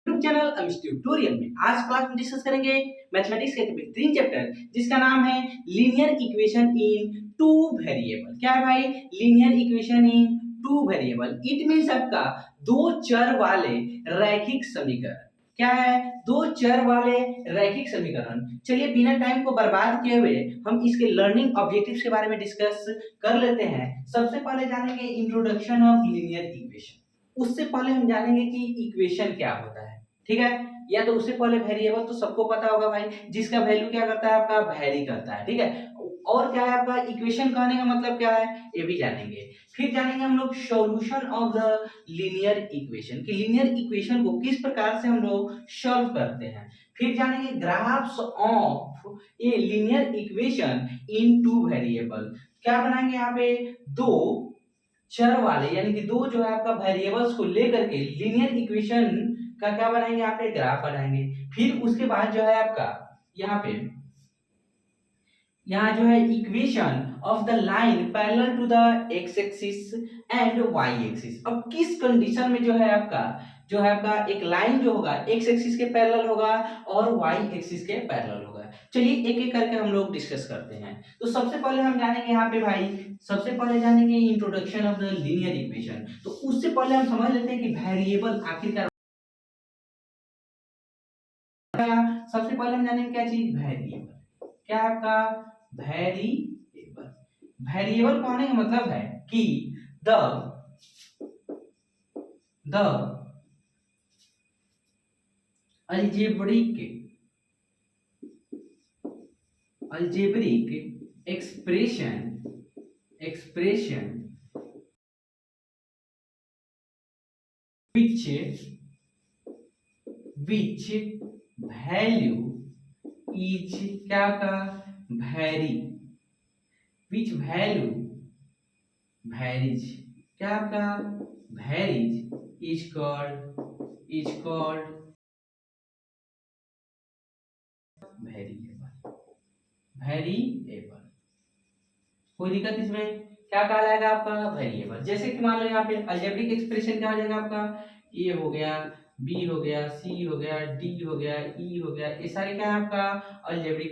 YouTube channel tutorial में आज class में डिस्कस करेंगे मैथमेटिक्स का एक बेहतरीन चैप्टर जिसका नाम है linear equation in two variable. क्या है भाई? Linear equation in two variable. It means आपका दो चर वाले रैखिक समीकरण। क्या है? दो चर वाले रैखिक समीकरण। चलिए बिना टाइम को बर्बाद किए हुए हम इसके लर्निंग ऑब्जेक्टिव्स के बारे में डिस्कस कर लेते हैं। सबसे पहले जानेंगे इंट्रोडक्शन ऑफ लीनियर इक्वेशन। उससे पहले हम जानेंगे कि इक्वेशन क्या होता है। ठीक है? या तो उससे पहले वेरिएबल तो सबको पता होगा भाई, जिसका वैल्यू क्या करता है आपका वैरी करता है। ठीक है? और क्या है आपका इक्वेशन कहने का मतलब क्या है ये भी जानेंगे। फिर जानेंगे हम लोग solution of the linear equation कि लीनियर इक्वेशन को किस प्रकार से हम लोग सॉल्व करते हैं। फिर जानेंगे graphs of a linear equation in two variable. क्या बनाएंगे यहाँ पे? दो चर वाले यानी कि दो जो है आपका वेरिएबल्स को लेकर के लीनियर इक्वेशन का क्या बनाएंगे? यहाँ पे ग्राफ बनाएंगे। फिर उसके बाद जो है आपका यहाँ जो है equation of the line parallel to the X axis and Y axis. अब किस कंडीशन में जो है आपका एक लाइन जो होगा एक्स एक्सिस के पैरेलल होगा और वाई एक्सिस के पैरेलल होगा। चलिए एक एक करके हम लोग डिस्कस करते हैं। तो सबसे पहले हम जानेंगे यहाँ पे भाई, सबसे पहले जानेंगे introduction of the linear equation. तो उससे पहले हम समझ लेते हैं कि वेरिएबल आखिरकार सबसे पहले हम जानेंगे क्या चीज? वेरिएबल। क्या है आपका? वेरिएबल। वेरिएबल कहने का मतलब है कि the the algebraic algebraic expression which which value is क्या का? vary which value varies क्या का? varies is called variable. कोई दिक्कत इसमें? क्या कहलाएगा आपका? वेरिएबल। जैसे कि मान लो यहाँ पे अलजेब्रिक एक्सप्रेशन क्या हो जाएगा आपका? ए हो गया, बी हो गया, सी हो गया, डी हो गया, ई हो गया, ये सारे क्या है आपका? अलजेब्रिक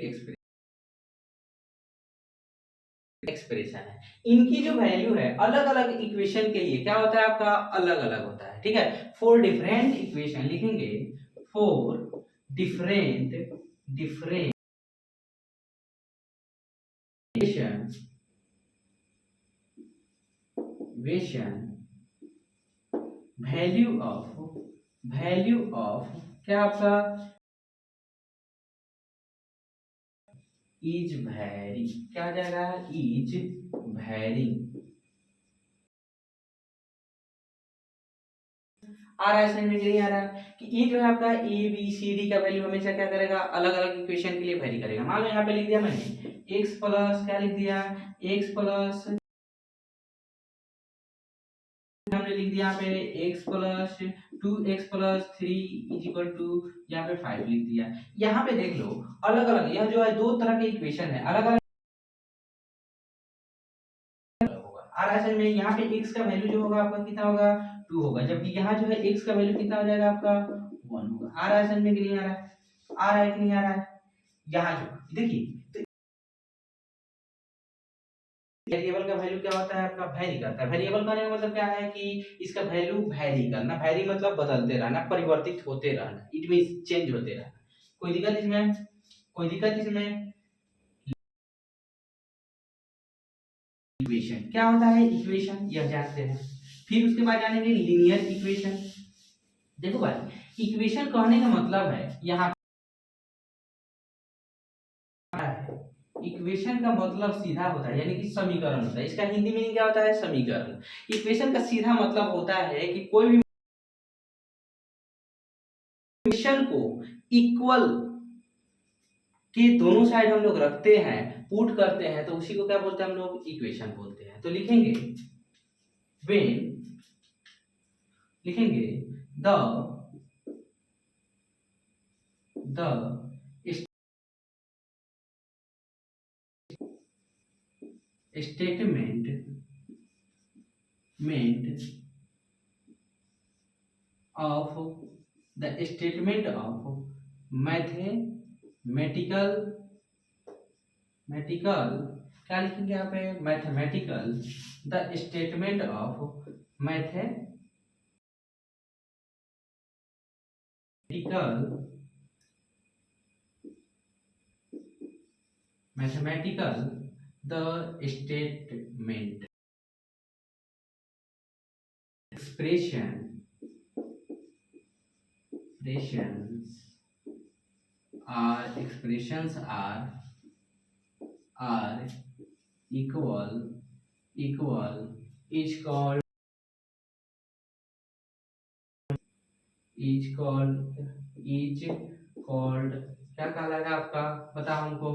एक्सप्रेशन है। इनकी जो वैल्यू है अलग अलग इक्वेशन के लिए क्या होता है आपका? अलग अलग होता है। ठीक है? फोर डिफरेंट इक्वेशन लिखेंगे। Four different different equation value of क्या आपका? Is vary. क्या आ जाएगा? Is vary. आ रहा है समझ में? नहीं आ रहा है कि ये जो है आपका ए बी सी डी का वैल्यू हमेशा क्या करेगा? अलग अलग इक्वेशन के लिए वैरी करेगा। मान लो यहाँ पे लिख दिया मैंने x प्लस क्या लिख दिया? x प्लस हमने लिख दिया यहाँ पे x plus 2x plus 3 is equal to यहाँ पे 5 लिख दिया। यहाँ पे देख लो अलग अलग यह जो है दो तरह के इक्वेशन है, अलग अलग आ रहा है समझ में? यहाँ पे x का वैल्यू जो होगा आपका कितना होगा? 2 होगा, जबकि यहाँ जो है x का वैल्यू कितना हो जाएगा आपका? 1 होगा। आ रहा है समझ में कि नहीं आ रहा है? आ रहा है कि नहीं आ रहा है? यहाँ जो देखिए तो वेरिएबल का वैल्यू क्या होता है आपका? वैरी करता है। वेरिएबल का मतलब क्या है कि इसका वैल्यू वैरी करना। वैरी मतलब बदलते रहना, परिवर्तित होते रहना, इट मींस चेंज होते रहना। कोई दिक्कत इसमें? कोई दिक्कत इसमें? इक्वेशन क्या होता है? इक्वेशन यह जानते हैं। फिर उसके बाद जानेंगे लीनियर इक्वेशन। देखो भाई इक्वेशन कहने का मतलब है यहाँ इक्वेशन का मतलब सीधा होता है यानी कि समीकरण होता है। इसका हिंदी मीनिंग क्या होता है? समीकरण। इक्वेशन का सीधा मतलब होता है कि कोई भी इक्वेशन को इक्वल के दोनों साइड हम लोग रखते हैं, पुट करते हैं, तो उसी को क्या बोलते हैं हम लोग? इक्वेशन बोलते हैं। तो लिखेंगे व्हेन लिखेंगे द द स्टेटमेंट मेंट of the statement of mathematical मेटिकल क्या लिखेंगे यहाँ पे mathematical the statement of mathematical the statement expressions are equal is called क्या कहलाएगा आपका, बताओ हमको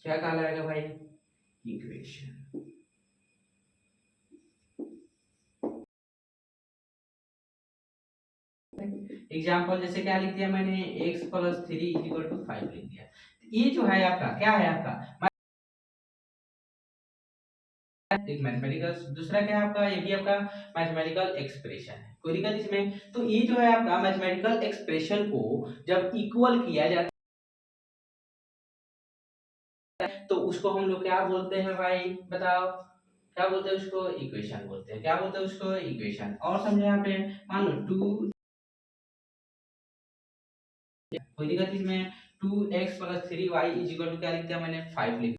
क्या कहलाएगा भाई, इक्वेशन। एग्जाम्पल जैसे क्या लिख दिया मैंने, x प्लस 3 इक्वल टू 5 लिख दिया। ये जो है आपका क्या है, आपका एक मैथमेटिकल, दूसरा क्या है आपका, ये भी आपका मैथमेटिकल एक्सप्रेशन है, कोई दिक्कत इसमें। तो ये जो है आपका मैथमेटिकल एक्सप्रेशन को जब इक्वल किया जाता है तो उसको हम लोग क्या बोलते हैं भाई, बताओ क्या बोलते हैं उसको, इक्वेशन बोलते हैं। क्या बोलते हैं उसको, इक्वेशन। और समझे यहाँ पे, मान लो 2, कोई दिक्कत इसमें, 2x plus 3y is equal to क्या लिख दिया मैंने, 5 लिख।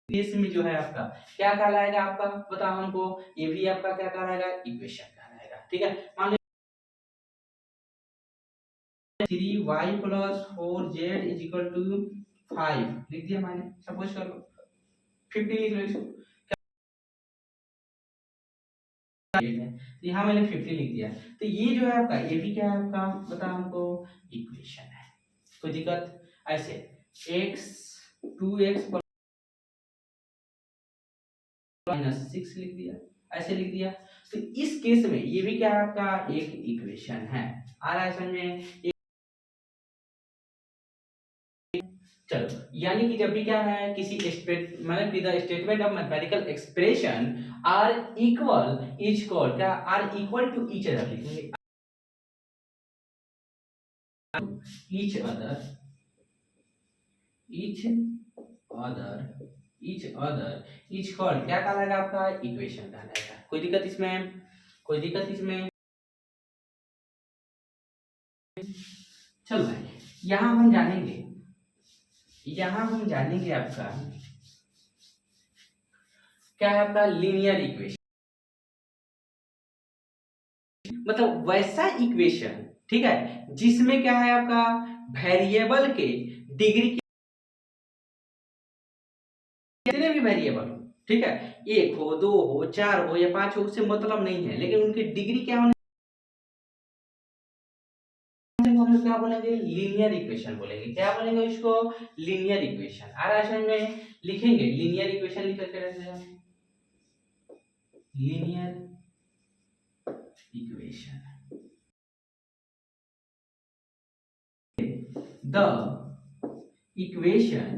इसमें जो है आपका क्या कहलाएगा, आपका बताओ हमको, ये भी आपका क्या कहलाएगा, इक्वेशन कहलाएगा, ठीक है। मान लो 3y plus 4z is equal to 5 लिख दिया मैंने, सपोज कर लो 50 लिख लो इसको, तो यहाँ मैंने 50 लिख दिया। तो ये जो है आपका, ये भी क्या है आपका, बताओ हमको, इक्वेशन है, कोई दिक्कत। ऐसे x 2x माइनस 6 लिख दिया, ऐसे लिख दिया। तो इस केस में ये भी क्या है आपका, एक इक्वेशन है। आ रहा है समझ में, चलो यानी कि जब भी क्या है, किसी मतलब कि the statement of mathematical expression are equal is called, क्या are equal to each other लिखेंगे, each other each other each called क्या कहलाएगा आपका, इक्वेशन कहलाएगा। कोई दिक्कत इसमें, कोई दिक्कत इसमें। चलो भाई यहाँ हम जानेंगे, आपका क्या है, आपका लीनियर इक्वेशन, मतलब वैसा इक्वेशन, ठीक है, जिसमें क्या है आपका, वेरिएबल के डिग्री कितने भी वेरिएबल हो, ठीक है, 1 हो 2 हो 4 हो या 5 हो, उससे मतलब नहीं है, लेकिन उनकी डिग्री क्या होने, हम लोग क्या बोलेंगे, लीनियर इक्वेशन बोलेंगे। क्या बोलेंगे इसको, लीनियर इक्वेशन। आ रहा है समझ में, लिखेंगे लीनियर इक्वेशन लिख करके रहते हैं, linear equation the equation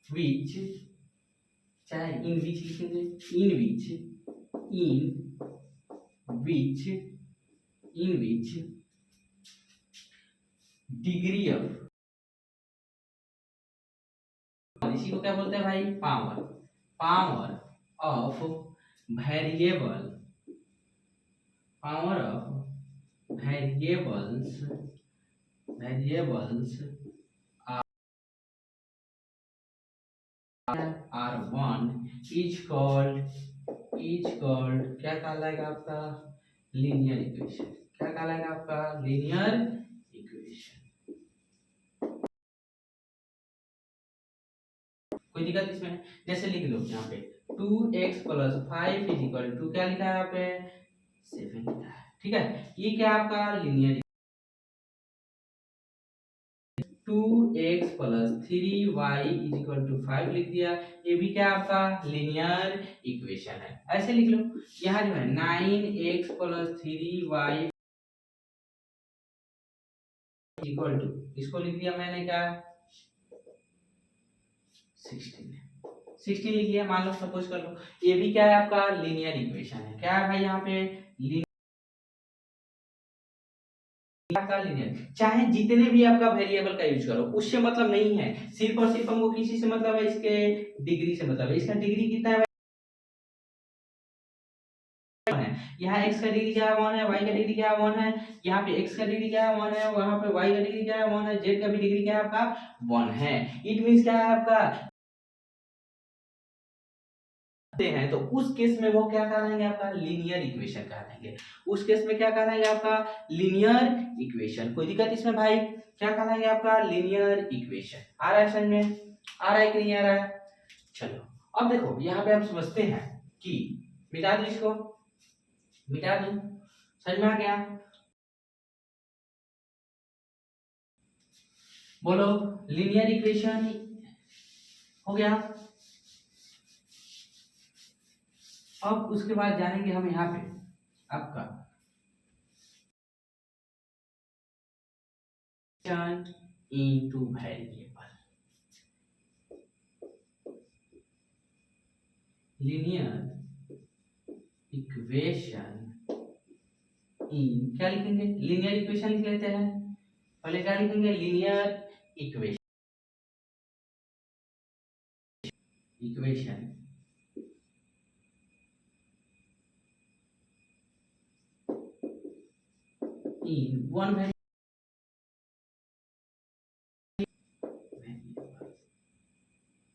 which, चाहे इन विच लिखेंगे, इन विच डिग्री ऑफ, इसी को क्या बोलते हैं भाई, power of variable, power of variables are one is called क्या कहलाएगा आपका, लीनियर इक्वेशन। क्या कहलाएगा आपका, लीनियर इक्वेशन। कोई दिक्कत इसमें, जैसे लिख लो यहाँ पे 2x plus 5 is equal to क्या लिखा है यहाँ पे, 7 लिखा है, ठीक है। ये क्या आपका linear, 2x plus 3y is equal to 5 लिख दिया। ये भी क्या आपका लीनियर इक्वेशन है, ऐसे लिख लो। यहाँ जो है 9x plus 3y equal to, इसको लिख दिया मैंने क्या, 16 लिख लिया। मान लो सपोज कर लो ये भी क्या है आपका लीनियर इक्वेशन है। क्या है भाई यहाँ पे का लीनियर, चाहे जितने भी आपका वेरिएबल का यूज करो उससे मतलब नहीं है, सिर्फ और सिर्फ हमको किसी से मतलब है, इसके डिग्री से मतलब है। इसका डिग्री कितना है, यहाँ x का डिग्री क्या है 1 है, y का डिग्री क्या है 1 है, यहाँ पे x का डिग्री क्या है 1 है, वहां पे y का डिग्री क्या है 1 है, z का भी डिग्री क्या है आपका 1 है। इट मींस क्या है आपका हैं तो उस केस में वो क्या कहलाएंगे आपका लीनियर इक्वेशन कहलाएंगे। उस केस में क्या कहलाएंगे आपका लीनियर इक्वेशन। कोई दिक्कत इसमें भाई, क्या कहलाएंगे आपका लीनियर इक्वेशन। आ रहा है समझ में, आ रहा है कि नहीं आ रहा है। चलो अब देखो यहाँ पे आप समझते हैं कि मिटा दो इसको, मिटा दो, समझ में आ गया। बोलो लीनियर इक्वेशन हो गया। अब उसके बाद जानेंगे हम यहाँ पे आपका into variable, linear equation in, क्या लिखेंगे लीनियर इक्वेशन लिख लेते हैं। पहले क्या लिखेंगे linear equation, equation in one variable.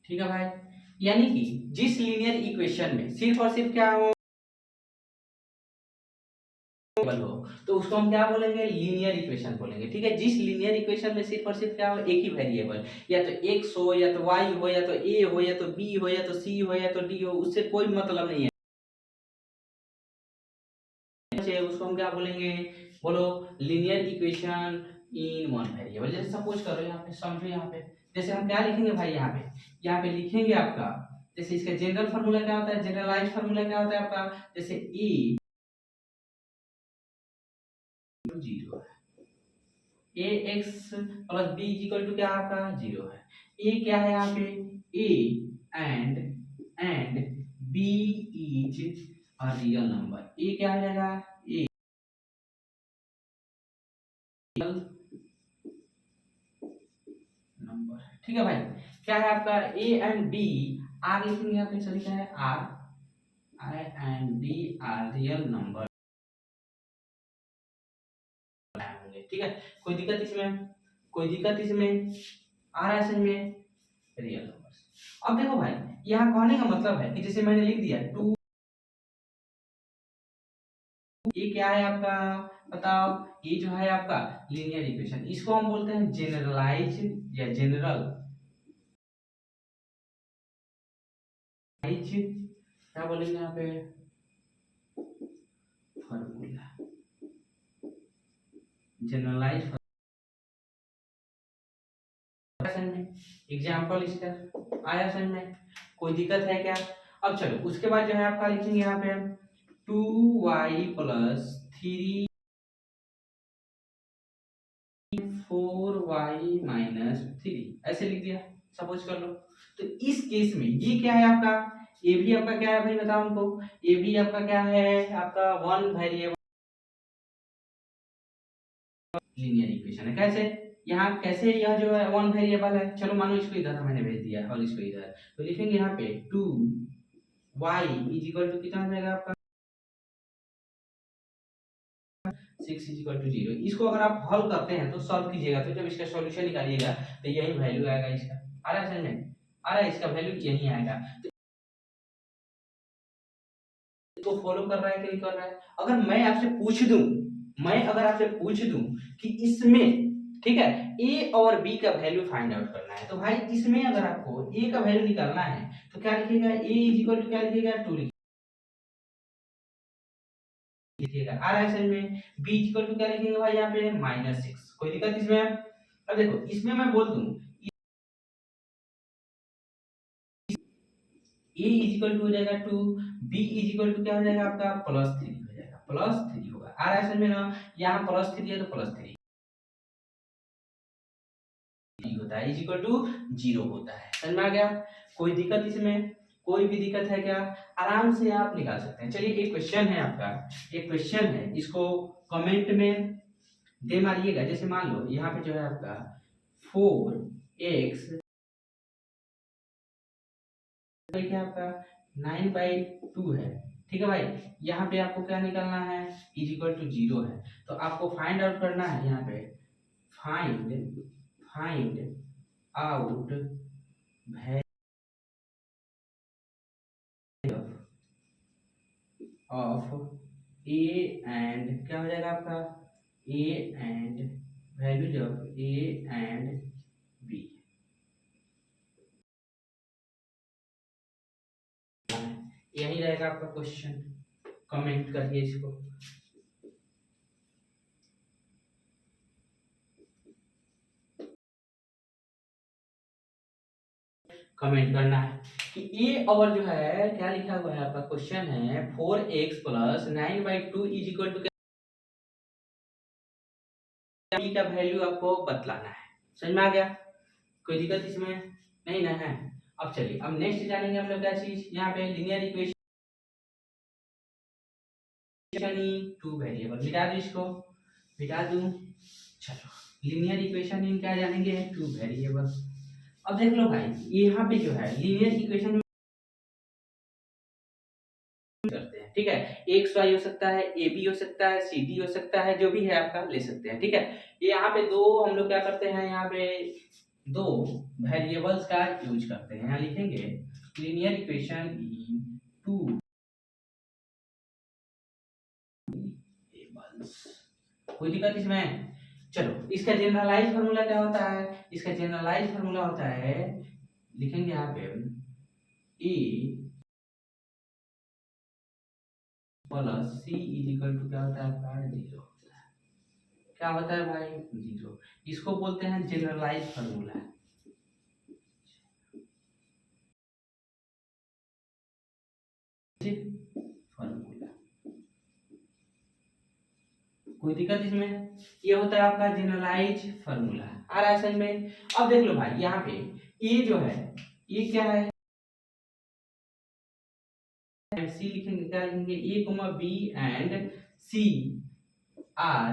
ठीक है भाई, यानी कि जिस लीनियर इक्वेशन में सिर्फ और सिर्फ क्या हो हो तो उसको हम क्या बोलेंगे लीनियर इक्वेशन बोलेंगे। ठीक है, जिस लीनियर इक्वेशन में सिर्फ और सिर्फ क्या हो एक ही वेरिएबल, या तो x हो या तो y हो या तो a हो या तो b हो या तो c हो या तो d हो, उससे कोई मतलब नहीं है, उसको हम क्या बोलेंगे, बोलो linear equation in one variable. जैसे सपोज करो यहाँ पे समझो, यहाँ पे जैसे हम क्या लिखेंगे भाई, यहाँ पे लिखेंगे आपका, जैसे इसका जनरल फार्मूला क्या होता है, जनरलाइज फार्मूला क्या होता है आपका, जैसे e जीरो है, a x plus b equal to क्या आपका जीरो है। ए क्या है यहाँ पे, a and b is a real number. A क्या हो जाएगा, ए नंबर। ठीक है भाई, क्या है आपका ए एंड बी, आर लिखेंगे यहाँ पे, सभी क्या है R, I and B are real number. ठीक है, कोई दिक्कत इसमें, कोई दिक्कत इसमें आ रहा है समझ में, रियल नंबर्स। अब देखो भाई यहाँ कहने का मतलब है कि जैसे मैंने लिख दिया टू, ये क्या है आपका बताओ, ये जो है आपका लीनियर इक्वेशन, इसको हम बोलते हैं जनरलाइज या जनरल, क्या बोलेंगे यहाँ पे फॉर्मूला, जनरलाइज एग्जांपल इसका आया समझ में, कोई दिक्कत है क्या। अब चलो उसके बाद जो है आपका लिखेंगे यहाँ पे 2y प्लस 3 4y माइनस 3 ऐसे लिख दिया सपोज कर लो। तो इस केस में ये क्या है आपका, ये भी आपका क्या है भाई बताओ हमको, ये भी आपका क्या है आपका वन वेरिएबल लीनियर इक्वेशन है। कैसे, यहाँ कैसे, यह जो है वन वेरिएबल है, चलो मानो इसको इधर मैंने भेज दिया और इसको इधर, तो लिखेंगे यहाँ पे 2y इज इक्वल टू कितना हो जाएगा आपका 6 इज इक्वल टू 0। इसको अगर आप हल करते हैं तो सॉल्व कीजिएगा, तो जब इसका सॉल्यूशन निकालिएगा तो यही वैल्यू आएगा इसका। आ रहा है समझ में, आ रहा है, इसका वैल्यू यही आएगा। तो इसको फॉलो कर रहा है कि नहीं कर रहा है। अगर मैं आपसे पूछ दूं, मैं अगर आपसे पूछ दूं कि इसमें ठीक है a और b का वैल्यू फाइंड आउट करना है, तो भाई इसमें अगर आपको a का वैल्यू निकालना है तो क्या लिखिएगा, a इज इक्वल टू क्या लिखिएगा 2 लिखिएगा। आ रहा है समझ में, b इक्वल टू क्या लिखेंगे भाई यहाँ पे -6। कोई दिक्कत इसमें। अब देखो इसमें मैं बोल दूं a इज इक्वल टू हो जाएगा 2, b इज इक्वल टू क्या हो जाएगा आपका +3 हो जाएगा, +3 होगा। आ रहा है समझ में ना, यहाँ +3 है तो +3 होता है, इज इक्वल टू 0 होता है, समझ में आ गया। कोई दिक्कत इसमें? कोई भी दिक्कत है क्या? आराम से आप निकाल सकते हैं। चलिए एक क्वेश्चन है आपका, एक क्वेश्चन है, इसको कमेंट में दे मारिएगा। जैसे मान लो यहाँ पे जो है आपका 4x क्या आपका 9/2 है, ठीक है भाई। यहाँ पे आपको क्या निकालना है, इज इक्वल टू 0 है, तो आपको फाइंड आउट करना है यहाँ पे, find find out of A and क्या हो जाएगा आपका, A and values of A and B. यही रहेगा आपका क्वेश्चन। कमेंट करिए इसको। कमेंट करना है कि ए और जो है क्या लिखा हुआ है आपका, क्वेश्चन है 4x plus 9/2 is equal to B का वैल्यू आपको बतलाना है। समझ में आ गया? कोई दिक्कत इसमें नहीं ना है? अब चलिए अब नेक्स्ट जानेंगे हम लोग क्या चीज, यहाँ पे लीनियर इक्वेशन टू वेरिएबल। मिटा दूं इसको, मिटा दूं। चलो लीनियर इक्वेशन इन क्या जानेंगे, टू वेरिएबल। अब देख लो भाई यहाँ पे जो है लीनियर इक्वेशन करते हैं, ठीक है। एक्स वाई हो सकता है, ए बी हो सकता है, सी डी हो सकता है, जो भी है आपका ले सकते हैं, ठीक है। ये यहाँ पे दो हम लोग क्या करते हैं, यहाँ पे दो वेरिएबल्स का यूज करते हैं। यहाँ लिखेंगे linear equation in two variables. कोई दिक्कत इसमें? चलो इसका जनरलाइज फार्मूला क्या होता है, इसका जनरलाइज फार्मूला होता है, लिखेंगे यहाँ पे a plus c is equal to क्या होता है आपका 0। क्या होता है भाई, 0। इसको बोलते हैं जनरलाइज फार्मूला। फार्मूला कोई दिक्कत इसमें? ये होता है आपका जनरलाइज फार्मूला। आ रहा है समझ में? अब देख लो भाई यहाँ पे ये जो है ये क्या है, सी लिखेंगे, क्या लिखेंगे, a comma b and c are,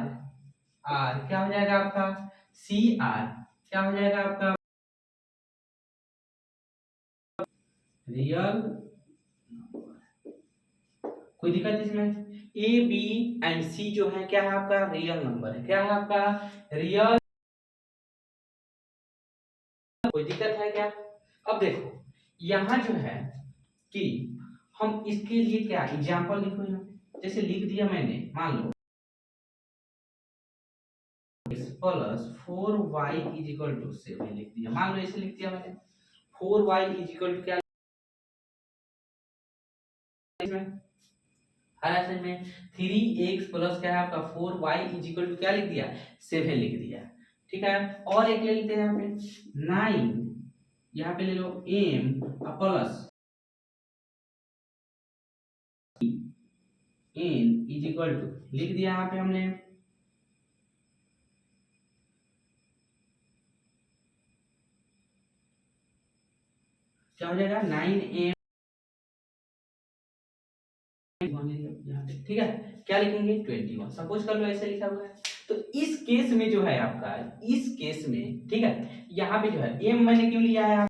R क्या हो जाएगा आपका, सी आर क्या हो जाएगा आपका, रियल। कोई दिक्कत इसमें? ए बी एंड सी जो है क्या है आपका, रियल नंबर है। क्या है आपका, रियल। कोई दिक्कत है क्या? अब देखो यहाँ जो है कि हम इसके लिए क्या एग्जांपल लिखो, यहाँ पे जैसे लिख दिया मैंने, मान लो plus 4y is equal to 7 लिख दिया, मान लो ऐसे लिख दिया मैंने, 4y इज इक्वल टू क्या इसमें समझ में, 3x प्लस क्या है आपका 4y इज इक्वल टू क्या लिख दिया, 7 लिख दिया, ठीक है। और एक ले लेते हैं यहाँ पे 9, यहाँ पे ले लो m plus n is equal to लिख दिया यहाँ पे हमने, क्या हो जाएगा 9m, ठीक है। क्या लिखेंगे 21, सपोज कर लो ऐसे लिखा हुआ है। तो इस केस में जो है आपका, इस केस में ठीक है, यहाँ पे जो है m मैंने क्यों लिया है,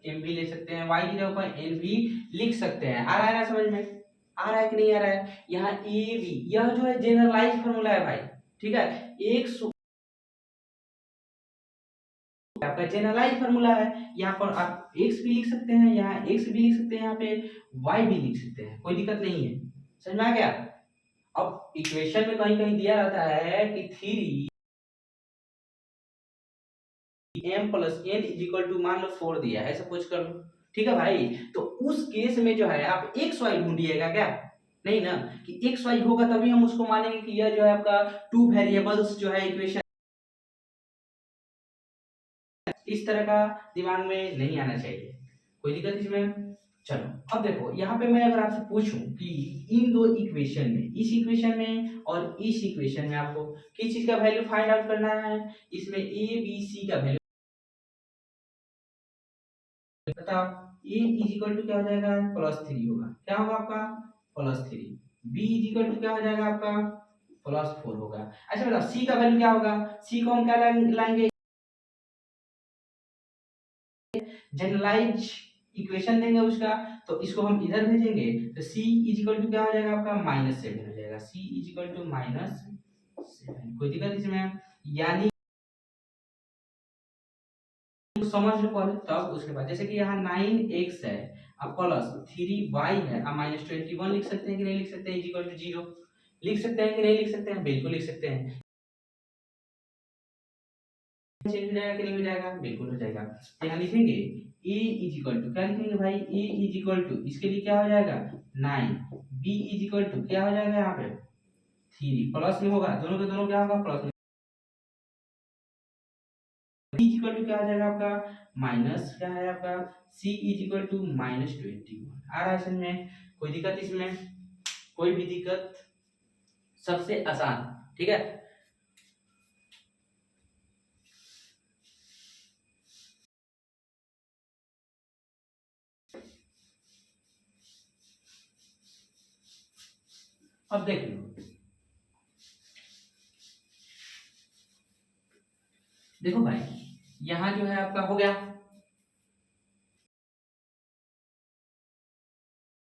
m भी ले सकते हैं, y की जगह पर n भी लिख सकते हैं। आ रहा है ना समझ में? आ रहा है कि नहीं आ रहा है? यहाँ a b यह जो है जनरलाइज फार्मूला है भाई, ठीक है। एक आपका जनरलाइज फार्मूला है, यहाँ पर आप x भी लिख सकते हैं, यहाँ x भी लिख सकते हैं, यहाँ पे y भी लिख सकते हैं, कोई दिक्कत नहीं है। समझ में आ गया? अब इक्वेशन में कहीं कहीं दिया रहता है कि 3m plus n is equal to मान लो 4 दिया है, सपोज कर लो, ठीक है भाई। तो उस केस में जो है आप एक्स वाई ढूंढिएगा क्या, नहीं ना, कि एक्स वाई होगा तभी हम उसको मानेंगे कि यह जो है आपका टू वेरिएबल्स जो है इक्वेशन। इस तरह का दिमाग में नहीं आना चाहिए, कोई दिक्कत इसमें? चलो अब देखो यहाँ पे मैं अगर आपसे पूछूं कि इन दो इक्वेशन में, इस इक्वेशन में और इस इक्वेशन में आपको किस चीज का वैल्यू फाइंड आउट करना है, इसमें ए बी सी का वैल्यू बताओ ए इज इक्वल टू क्या हो जाएगा, +3 होगा, क्या होगा आपका +3। बी इज इक्वल टू क्या हो जाएगा आपका +4 होगा। अच्छा बताओ सी का वैल्यू क्या होगा, सी को हम क्या लाएंगे, जनरलाइज इक्वेशन देंगे उसका, तो इसको हम इधर भेजेंगे तो c इज इक्वल टू क्या हो जाएगा आपका -7 हो जाएगा, c इज इक्वल टू -7। कोई दिक्कत इसमें, यानी समझ लो पहले तब उसके बाद, जैसे कि यहाँ 9x है अब +3y है, अब -21 लिख सकते हैं कि नहीं लिख सकते हैं, इज इक्वल टू 0 लिख सकते हैं कि नहीं लिख सकते हैं, बिल्कुल लिख सकते हैं। चेंज हो जाएगा कि नहीं हो जाएगा, बिल्कुल हो जाएगा। तो यहाँ लिखेंगे a इज इक्वल टू क्या लिखेंगे भाई, a इज इक्वल टू इसके लिए क्या हो जाएगा 9, b इज इक्वल टू क्या हो जाएगा यहाँ पे 3, प्लस में होगा दोनों के दोनों क्या होगा प्लस में, b इज इक्वल टू क्या हो जाएगा आपका माइनस क्या है आपका c इज इक्वल टू -21। आ रहा है समझ में, कोई दिक्कत इसमें, कोई भी दिक्कत, सबसे आसान, ठीक है। अब देख लो, देखो भाई यहाँ जो है आपका हो गया,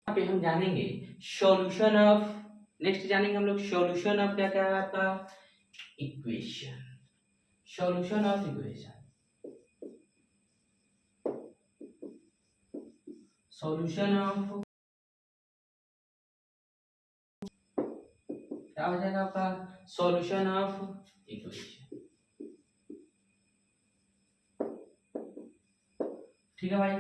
यहाँ पे हम जानेंगे सॉल्यूशन ऑफ, नेक्स्ट जानेंगे हम लोग सॉल्यूशन ऑफ क्या क्या है आपका equation, solution of equation, solution of क्या हो जाएगा आपका सॉल्यूशन ऑफ इक्वेशन, ठीक है भाई।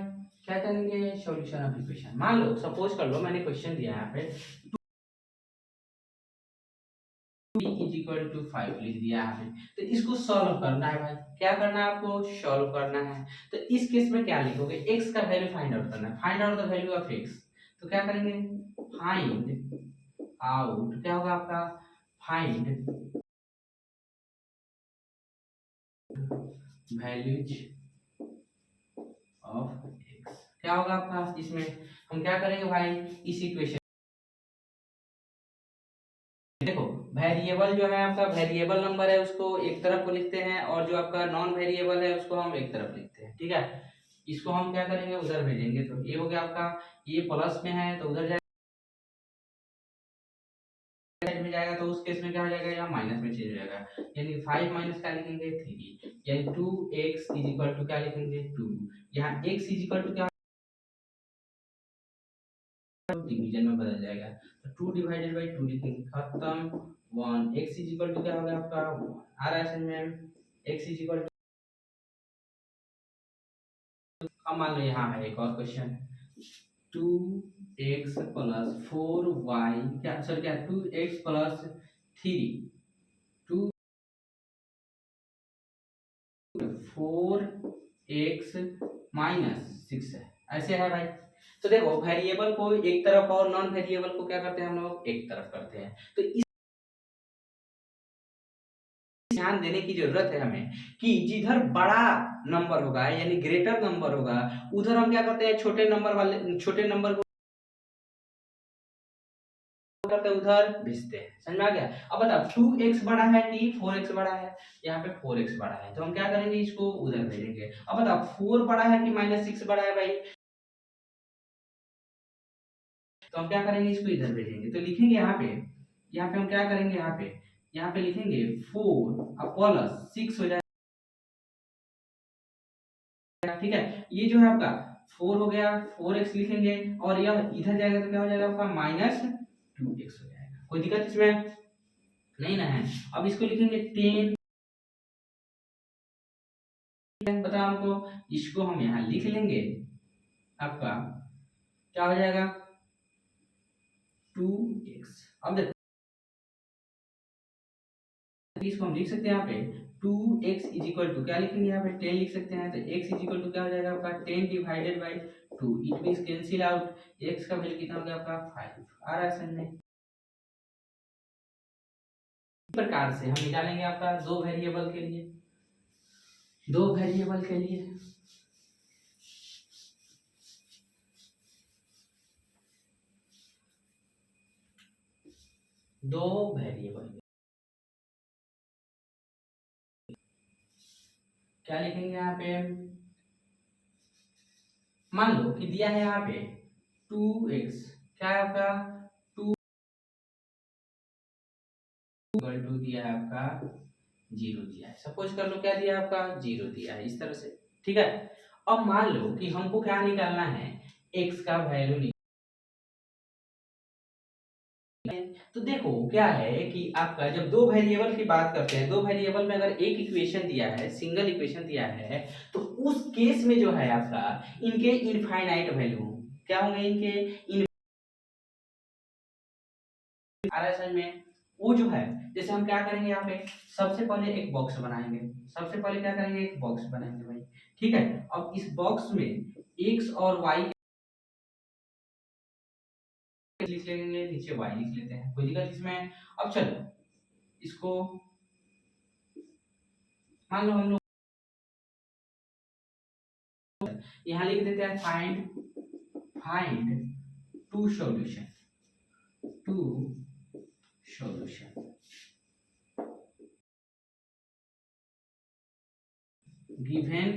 क्या करेंगे सॉल्यूशन ऑफ इक्वेशन, मान लो सपोज कर लो मैंने क्वेश्चन दिया है यहाँ पे इज इक्वल टू 5 लिख दिया है, तो इसको सॉल्व करना है भाई, क्या करना है आपको सॉल्व करना है। तो इस केस में क्या लिखोगे, x का वैल्यू फाइंड आउट करना है, find out the value of x, तो क्या करेंगे फाइंड आउट क्या होगा आपका फाइंड वैल्यूज ऑफ x, क्या होगा आपका, इसमें हम क्या करेंगे भाई इस इक्वेशन, देखो वेरिएबल जो है आपका वेरिएबल नंबर है उसको एक तरफ को लिखते हैं और जो आपका नॉन वेरिएबल है उसको हम एक तरफ लिखते हैं, ठीक है। इसको हम क्या करेंगे उधर भेजेंगे, तो ये हो गया आपका, ये प्लस में है तो उधर में जाएगा, तो उस केस में क्या हो जाएगा यहाँ माइनस में चेंज हो जाएगा, यानी 5 माइनस क्या लिखेंगे 3, यानी 2x इज इक्वल टू क्या लिखेंगे 2, यहाँ x इज इक्वल टू क्या डिवीजन में बदल जाएगा, तो 2 डिवाइडेड बाय 2 लिखेंगे, खत्म 1, x इज इक्वल टू क्या होगा आपका 1, आ रहा है समझ में, x इज इक्वल टू, अब मान लो यहाँ है एक और क्वेश्चन 2x प्लस 4y क्या सॉरी क्या 2x प्लस 3 2 4x माइनस 6 है, ऐसे है भाई। तो देखो वेरिएबल को एक तरफ और नॉन वेरिएबल को क्या करते हैं हम लोग एक तरफ करते हैं, तो इस ध्यान देने की जरूरत है हमें कि जिधर बड़ा नंबर होगा यानी ग्रेटर नंबर होगा उधर हम क्या करते हैं छोटे नंबर वाले छोटे नंबर को करते हैं उधर भेजते हैं, समझ में आ गया। अब बताओ 2x बड़ा है कि 4x बड़ा है, यहाँ पे 4x बड़ा है तो हम क्या करेंगे इसको उधर भेजेंगे। अब बताओ 4 बड़ा है कि -6 बड़ा है भाई, तो हम क्या करेंगे इसको इधर भेजेंगे, तो लिखेंगे यहाँ पे हम क्या करेंगे यहाँ पे लिखेंगे 4 अब प्लस 6 हो जाएगा, ठीक है। ये जो है आपका 4 हो गया 4x लिखेंगे और यह इधर जाएगा तो क्या हो जाएगा आपका -2x हो जाएगा, कोई दिक्कत इसमें नहीं ना है। अब इसको लिखेंगे 10, बता हमको, इसको हम यहाँ लिख लेंगे, आपका क्या हो जाएगा 2x। अब देखो इसको हम लिख सकते हैं यहाँ पे 2x इज इक्वल टू क्या लिखेंगे यहाँ पे 10 लिख सकते हैं, तो x इज इक्वल टू क्या हो जाएगा आपका 10 divided by 2, it means cancel out, x का वैल्यू कितना हो गया आपका 5, आ रहा है समझ में। इस प्रकार से हम निकालेंगे आपका दो वेरिएबल के लिए दो वेरिएबल, क्या लिखेंगे यहाँ पे, मान लो कि दिया है यहाँ पे 2x, क्या है आपका, टू इक्वल टू दिया है आपका 0 दिया है, सपोज कर लो क्या दिया है आपका 0 दिया है, इस तरह से, ठीक है। अब मान लो कि हमको क्या निकालना है, x का वैल्यू। तो देखो क्या है कि आपका जब दो वेरिएबल की बात करते हैं, दो वेरिएबल में अगर एक इक्वेशन दिया है, सिंगल इक्वेशन दिया है, तो उस केस में जो है आपका इनके इनफाइनाइट वैल्यू, क्या होंगे इनके आ रहा है समझ में, वो जो है, जैसे हम क्या करेंगे यहाँ पे, सबसे पहले एक बॉक्स बनाएंगे, सबसे पहले क्या करेंगे, एक बॉक्स बनाएंगे भाई, ठीक है। अब इस बॉक्स में x और y लिख लेंगे, नीचे y लिख लेते हैं, कोई दिक्कत इसमें। अब चलो इसको मान लो हम लोग यहाँ लिख देते हैं, find two solution, two solution given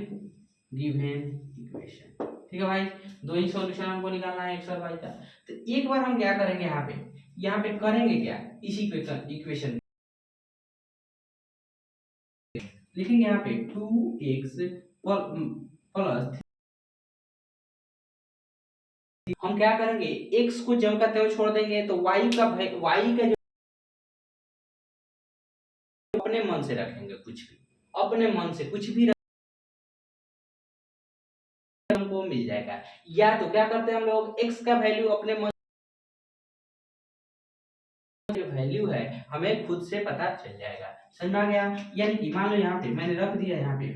given equation, ठीक है भाई। दो ही सॉल्यूशन हमको निकालना है x और y का। तो एक बार हम क्या करेंगे यहाँ पे करेंगे क्या, इसी इक्वेशन लिखेंगे यहाँ पे 2x प्लस, हम क्या करेंगे x को जम करते हुए छोड़ देंगे, तो y का जो अपने मन से रखेंगे, कुछ भी अपने मन से कुछ भी हमको मिल जाएगा। या तो क्या करते हैं हम लोग, x का वैल्यू अपने मन जो वैल्यू है हमें खुद से पता चल जाएगा, समझ में आ गया। यानी कि मान लो यहाँ पे मैंने रख दिया, यहाँ पे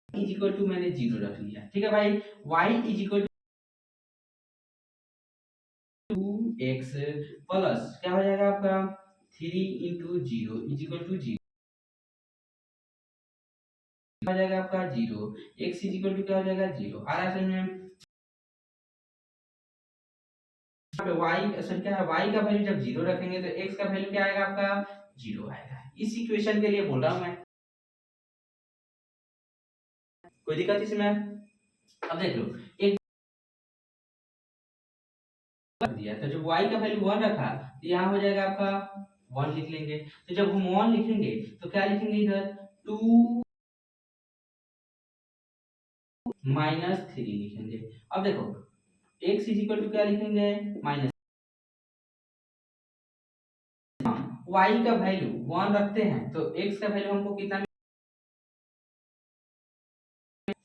इज इक्वल टू मैंने 0 रख लिया, ठीक है भाई। y is equal to x plus क्या हो जाएगा आपका 3 इंटू 0 इज इक्वल टू 0 हो जाएगा आपका 0, x इज इक्वल टू क्या हो जाएगा 0 आ रहा है समझ में। यहाँ पे y सर क्या है, y का वैल्यू जब 0 रखेंगे तो x का वैल्यू क्या आएगा आपका 0 आएगा। इस इक्वेशन के लिए बोल रहा हूं मैं, कोई दिक्कत इसमें। अब देख लो एक दिया, तो जब y का वैल्यू 1 रखा तो यहाँ हो जाएगा आपका 1 लिख लेंगे। तो जब हम 1 लिखेंगे तो क्या लिखेंगे इधर 2 माइनस 3 लिखेंगे। अब देखो x इज इक्वल टू क्या लिखेंगे माइनस, y का वैल्यू 1 रखते हैं तो x का वैल्यू हमको कितना,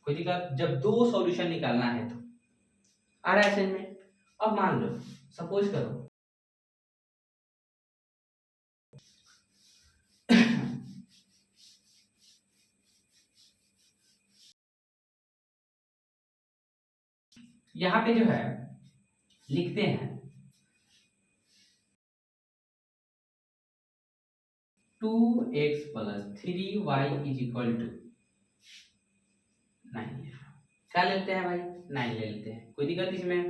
कोई दिक्कत, जब दो सॉल्यूशन निकालना है तो आ रहा है समझ में। अब मान लो सपोज करो यहाँ पे जो है लिखते हैं 2x plus 3y is equal to 9, क्या लेते हैं भाई 9 ले लेते हैं, कोई दिक्कत इसमें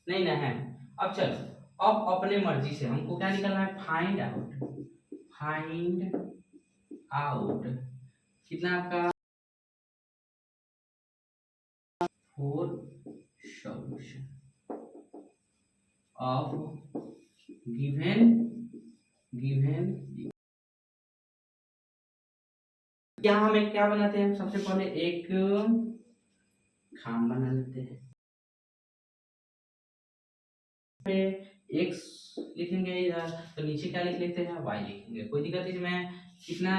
नहीं ना है। अब चलो अब अपने मर्जी से हमको क्या निकालना है, फाइंड आउट कितना आपका 4 सॉल्यूशन ऑफ गिवन गिवन। यहाँ हमें क्या बनाते हैं, सबसे पहले एक खाम बना लेते हैं, पे x लिखेंगे इधर, तो नीचे क्या लिख लेते हैं y लिखेंगे, कोई दिक्कत इसमें। कितना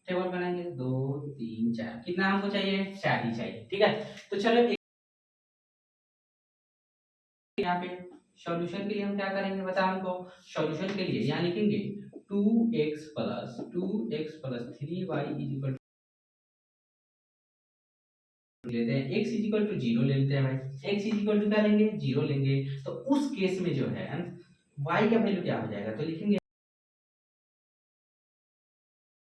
टेबल बनाएंगे 2 3 4, कितना हमको चाहिए 4 ही चाहिए, ठीक है। तो चलो यहाँ पे सॉल्यूशन के लिए हम क्या करेंगे बता हमको, सॉल्यूशन के लिए यहाँ लिखेंगे 2x plus 3y is equal लेते हैं, x इज इक्वल टू 0 ले लेते हैं भाई, x इज इक्वल टू क्या लेंगे 0 लेंगे। तो उस केस में जो है y का वैल्यू क्या हो जाएगा, तो लिखेंगे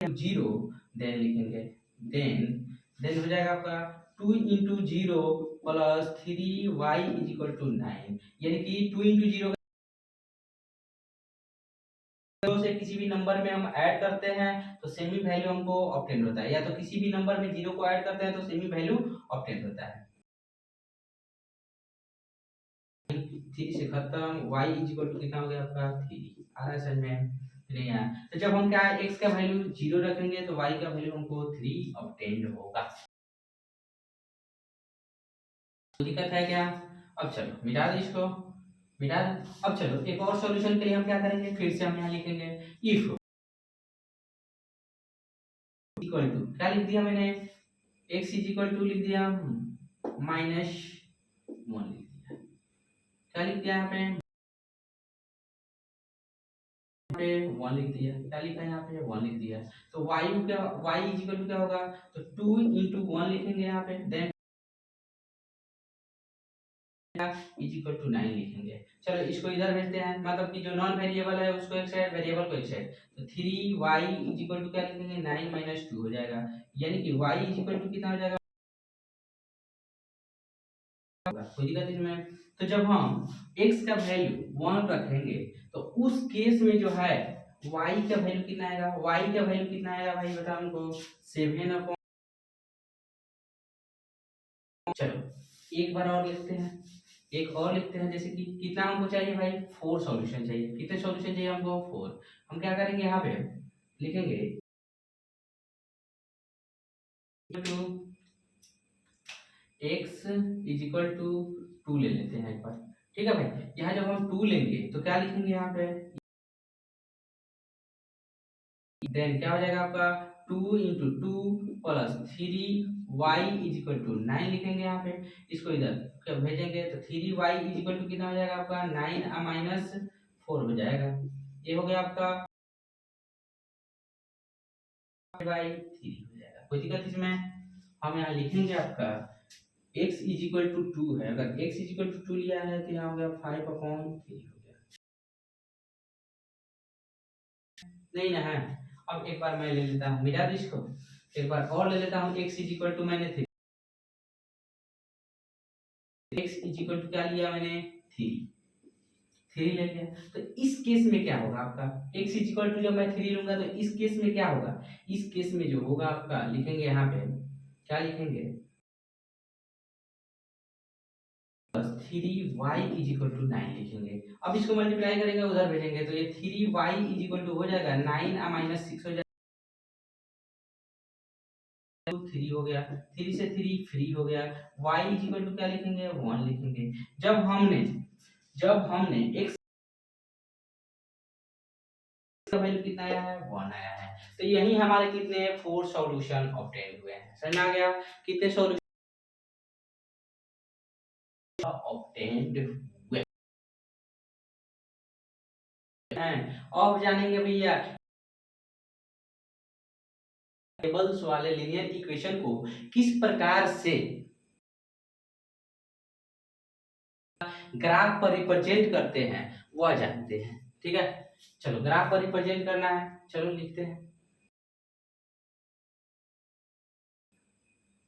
0, देन लिखेंगे देन हो जाएगा आपका 2 into 0 plus 3y is equal to 9, यानी कि 2 इंटू 0 किसी भी नंबर में हम ऐड करते हैं तो सेमी वैल्यू हमको ऑब्टेन होता है, या तो किसी भी नंबर में 0 को ऐड करते हैं तो सेमी वैल्यू ऑब्टेन होता है। 3 से खत्म, y इक्वल टू कितना हो गया आपका 3। आ रहा है समझ में? नहीं आया तो जब हम क्या x का वैल्यू 0 रखेंगे तो y का वैल्यू हमको 3 ऑब्टेन होगा। दिक्कत है क्या? अब चलो मिटा दो इसको, मिटा दो। अब चलो एक और सॉल्यूशन के लिए हम क्या करेंगे, फिर से हम यहाँ लिखेंगे इफ इक्वल टू, क्या लिख दिया मैंने, x इक्वल टू लिख दिया -1 लिख दिया। क्या लिख दिया यहाँ पे 1 लिख दिया। क्या लिखा है यहाँ पे 1 लिख दिया। तो y क्या, y इक्वल टू क्या होगा, तो 2 into 1 लिखेंगे यहाँ पे, देन इज इक्वल टू 9 लिखेंगे। चलो इसको इधर भेजते हैं, मतलब कि जो नॉन वेरिएबल है उसको एक साइड, वेरिएबल को एक साइड। तो 3y इज इक्वल टू क्या लिखेंगे 9 - 2 हो जाएगा, यानी कि y इज इक्वल टू कितना हो जाएगा, कोई दिक्कत इसमें। तो जब हम x का वैल्यू 1 रखेंगे तो उस केस में जो है y का वैल्यू कितना आएगा, y का वैल्यू कितना आएगा भाई बताओ हमको, 7 चलो एक बार और लिखते हैं, एक और लिखते हैं, जैसे कि कितना हमको चाहिए भाई, 4 सॉल्यूशन चाहिए। कितने सॉल्यूशन चाहिए हमको, 4। हम क्या करेंगे यहाँ पे लिखेंगे two x is equal to 2 ले लेते हैं एक बार, ठीक है भाई। यहाँ जब हम 2 लेंगे तो क्या लिखेंगे यहाँ पे, देन क्या हो जाएगा आपका 2 into 2 plus 3y is equal to 9 लिखेंगे यहाँ पे। इसको इधर क्या भेजेंगे तो 3y इज इक्वल टू कितना हो जाएगा आपका 9 - 4 हो जाएगा। ये हो गया आपका बाई 3 हो जाएगा, कोई दिक्कत इसमें। हम यहाँ लिखेंगे आपका x इज इक्वल टू 2 है, अगर x इज इक्वल टू 2 लिया है तो यहाँ हो गया 5/3 हो गया, नहीं ना है। अब एक बार मैं ले लेता हूँ, मिटा दो इसको, एक बार और ले लेता हूँ, x इज इक्वल टू मैंने x इज इक्वल टू क्या लिया मैंने 3 ले लिया। तो इस केस में क्या होगा आपका, x इज इक्वल टू जब मैं 3 लूंगा तो इस केस में क्या होगा, इस केस में जो होगा आपका लिखेंगे यहाँ पे, क्या लिखेंगे 3y इज इक्वल टू 9 लिखेंगे। अब इसको मल्टीप्लाई करेंगे उधर भेजेंगे तो ये 3y इज इक्वल टू हो जाएगा 9 - 6 हो जाएगा, 3 हो गया, 3 से 3 फ्री हो गया। y इज इक्वल टू क्या लिखेंगे 1 लिखेंगे। जब हमने x का वैल्यू कितना आया है 1 आया है, तो यही हमारे कितने 4 सॉल्यूशन ऑब्टेन हुए हैं। समझ में आ गया कितने सॉल्यूशन ऑब्टेन्ड हुए हैं। अब जानेंगे भैया टेबल्स वाले लीनियर इक्वेशन को किस प्रकार से ग्राफ पर रिप्रेजेंट करते हैं वह जानते हैं, ठीक है। चलो ग्राफ पर रिप्रेजेंट करना है, चलो लिखते हैं,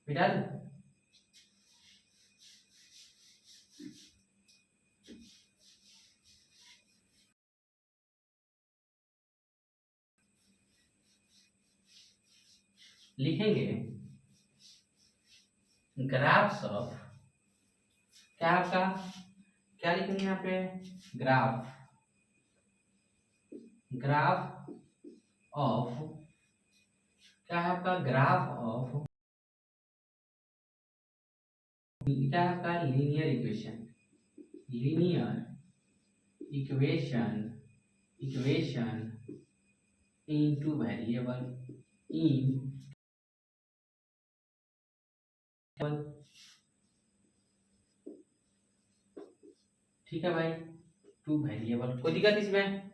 मिटा दो। लिखेंगे ग्राफ्स ऑफ, क्या आपका, क्या लिखेंगे यहाँ पे ग्राफ, ग्राफ ऑफ, क्या है आपका ग्राफ ऑफ, क्या है आपका linear equation, linear equation into variable in, ठीक है भाई, टू वेरिएबल। कोई दिक्कत इसमें,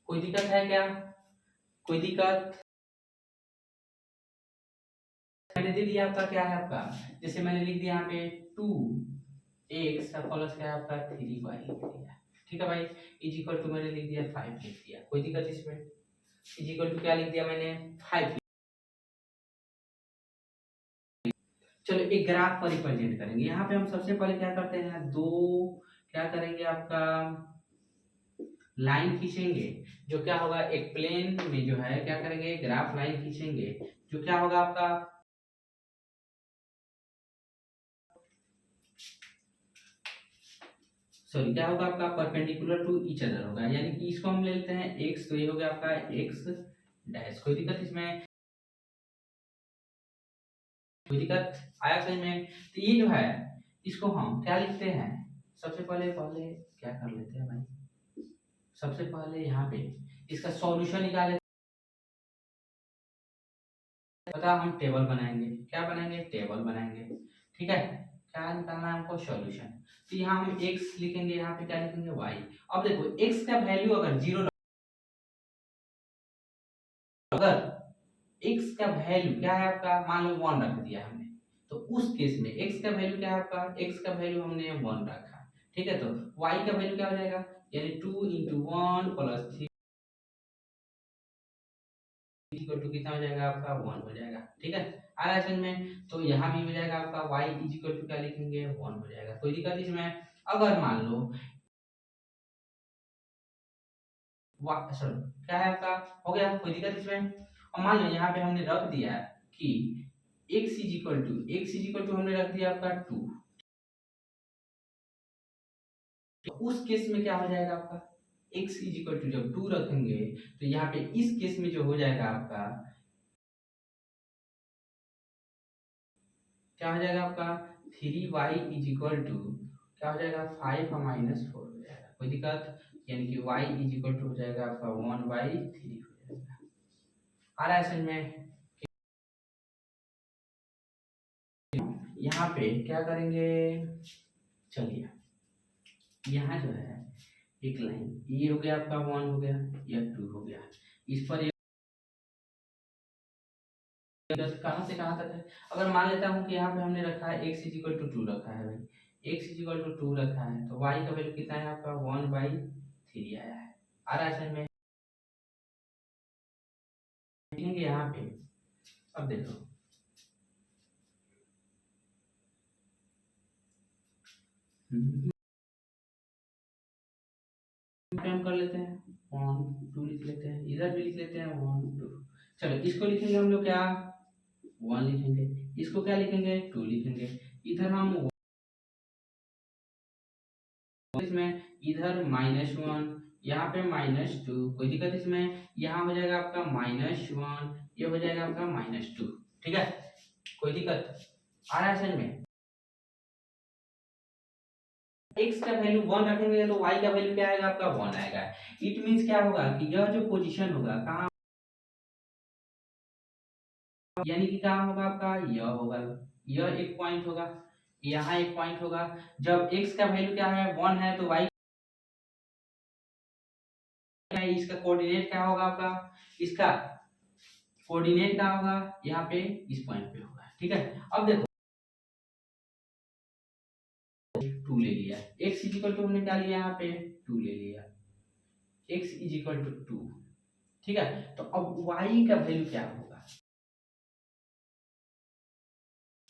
कोई दिक्कत है क्या, कोई दिक्कत, मैंने दे दिया आपका क्या है आपका, जैसे मैंने लिख दिया यहाँ पे 2x प्लस क्या है आपका 3y लिख दिया, ठीक है भाई। इज इक्वल टू मैंने लिख दिया 5 लिख दिया, कोई दिक्कत इसमें, इज इक्वल टू क्या लिख दिया मैंने 5। चलो एक ग्राफ पर रिप्रेजेंट करेंगे, यहाँ पे हम सबसे पहले क्या करते हैं, दो क्या करेंगे आपका लाइन खींचेंगे, जो क्या होगा एक प्लेन में जो है क्या करेंगे ग्राफ लाइन खींचेंगे, जो क्या होगा आपका सॉरी क्या होगा आपका परपेंडिकुलर टू ईच अदर होगा, यानी कि इसको हम ले लेते हैं x, तो ये हो गया आपका x डैश। कोई दिक्कत इसमें, कोई दिक्कत आया समझ में? तो ये जो है इसको हम क्या लिखते हैं, सबसे पहले पहले क्या कर लेते हैं भाई, सबसे पहले यहाँ पे इसका सॉल्यूशन निकाले, पता हम टेबल बनाएंगे, क्या बनाएंगे टेबल बनाएंगे, ठीक है। क्या निकालना है हमको सॉल्यूशन, तो यहाँ हम x लिखेंगे, यहाँ पे क्या लिखेंगे y। अब देखो x का वैल्यू अगर जीरो, अगर x का वैल्यू क्या है आपका मान लो 1 रख दिया हमने, तो उस केस में x का वैल्यू क्या है आपका, x का वैल्यू हमने 1 रखा, ठीक है। तो y का वैल्यू क्या हो जाएगा, यानी 2 into 1 plus 3 इक्वल टू कितना हो जाएगा आपका 1 हो जाएगा, ठीक है। आ रहा है समझ में? तो यहाँ भी हो जाएगा आपका y इक्वल टू क्या लिखेंगे 1 हो जाएगा, कोई दिक्कत इसमें? अगर मान लो सॉरी क्या है आपका हो गया, कोई दिक्कत इसमें? और मान लो यहाँ पे हमने रख दिया कि x इक्वल टू हमने रख दिया आपका 2, तो उस केस में क्या हो जाएगा आपका x इक्वल टू जब 2 रखेंगे, तो यहाँ पे इस केस में जो हो जाएगा आपका क्या हो जाएगा आपका 3y इक्वल टू क्या हो जाएगा 5 - 4 हो जाएगा, कोई दिक्कत? यानी कि y इक्वल टू हो जाएगा आपका 1/3 हो जाएगा। आ रहा है समझ में? यहाँ पे क्या करेंगे, चलिए यहाँ जो है एक लाइन ये हो गया आपका 1 हो गया, या 2 हो गया, इस पर कहाँ से कहाँ तक है। अगर मान लेता हूँ कि यहाँ पे हमने रखा है x इक्वल टू 2 रखा है भाई, x इक्वल टू 2 रखा है, तो y का वैल्यू कितना है आपका 1/3 आया है। आ रहा है समझ में? देखेंगे यहाँ पे, अब देखो हम कर लेते हैं 1 2 लिख लेते हैं, इधर भी लिख लेते हैं 1 2। चलो इसको लिखेंगे हम लोग क्या 1 लिखेंगे, इसको क्या लिखेंगे 2 लिखेंगे, इधर हम इसमें इधर -1, यहाँ पे -2, कोई दिक्कत इसमें? यहाँ हो जाएगा आपका -1, ये हो जाएगा आपका -2, ठीक है। कोई दिक्कत आ रहा है समझ में? x का वैल्यू 1 रखेंगे तो y का वैल्यू क्या आएगा आपका 1 आएगा। इट मींस क्या होगा कि यह जो पोजीशन होगा कहाँ, यानी कि कहाँ होगा आपका यह होगा, यह एक पॉइंट होगा, यहाँ एक पॉइंट होगा। जब x का वैल्यू क्या है 1 है, तो y इसका कोऑर्डिनेट क्या होगा आपका, इसका कोऑर्डिनेट क्या होगा यहाँ पे इस पॉइंट पे होगा, ठीक है। अब देखो 2 ले लिया, x इक्वल टू हमने क्या लिया यहाँ पे 2 ले लिया, x इक्वल टू 2, ठीक है। तो अब y का वैल्यू क्या होगा,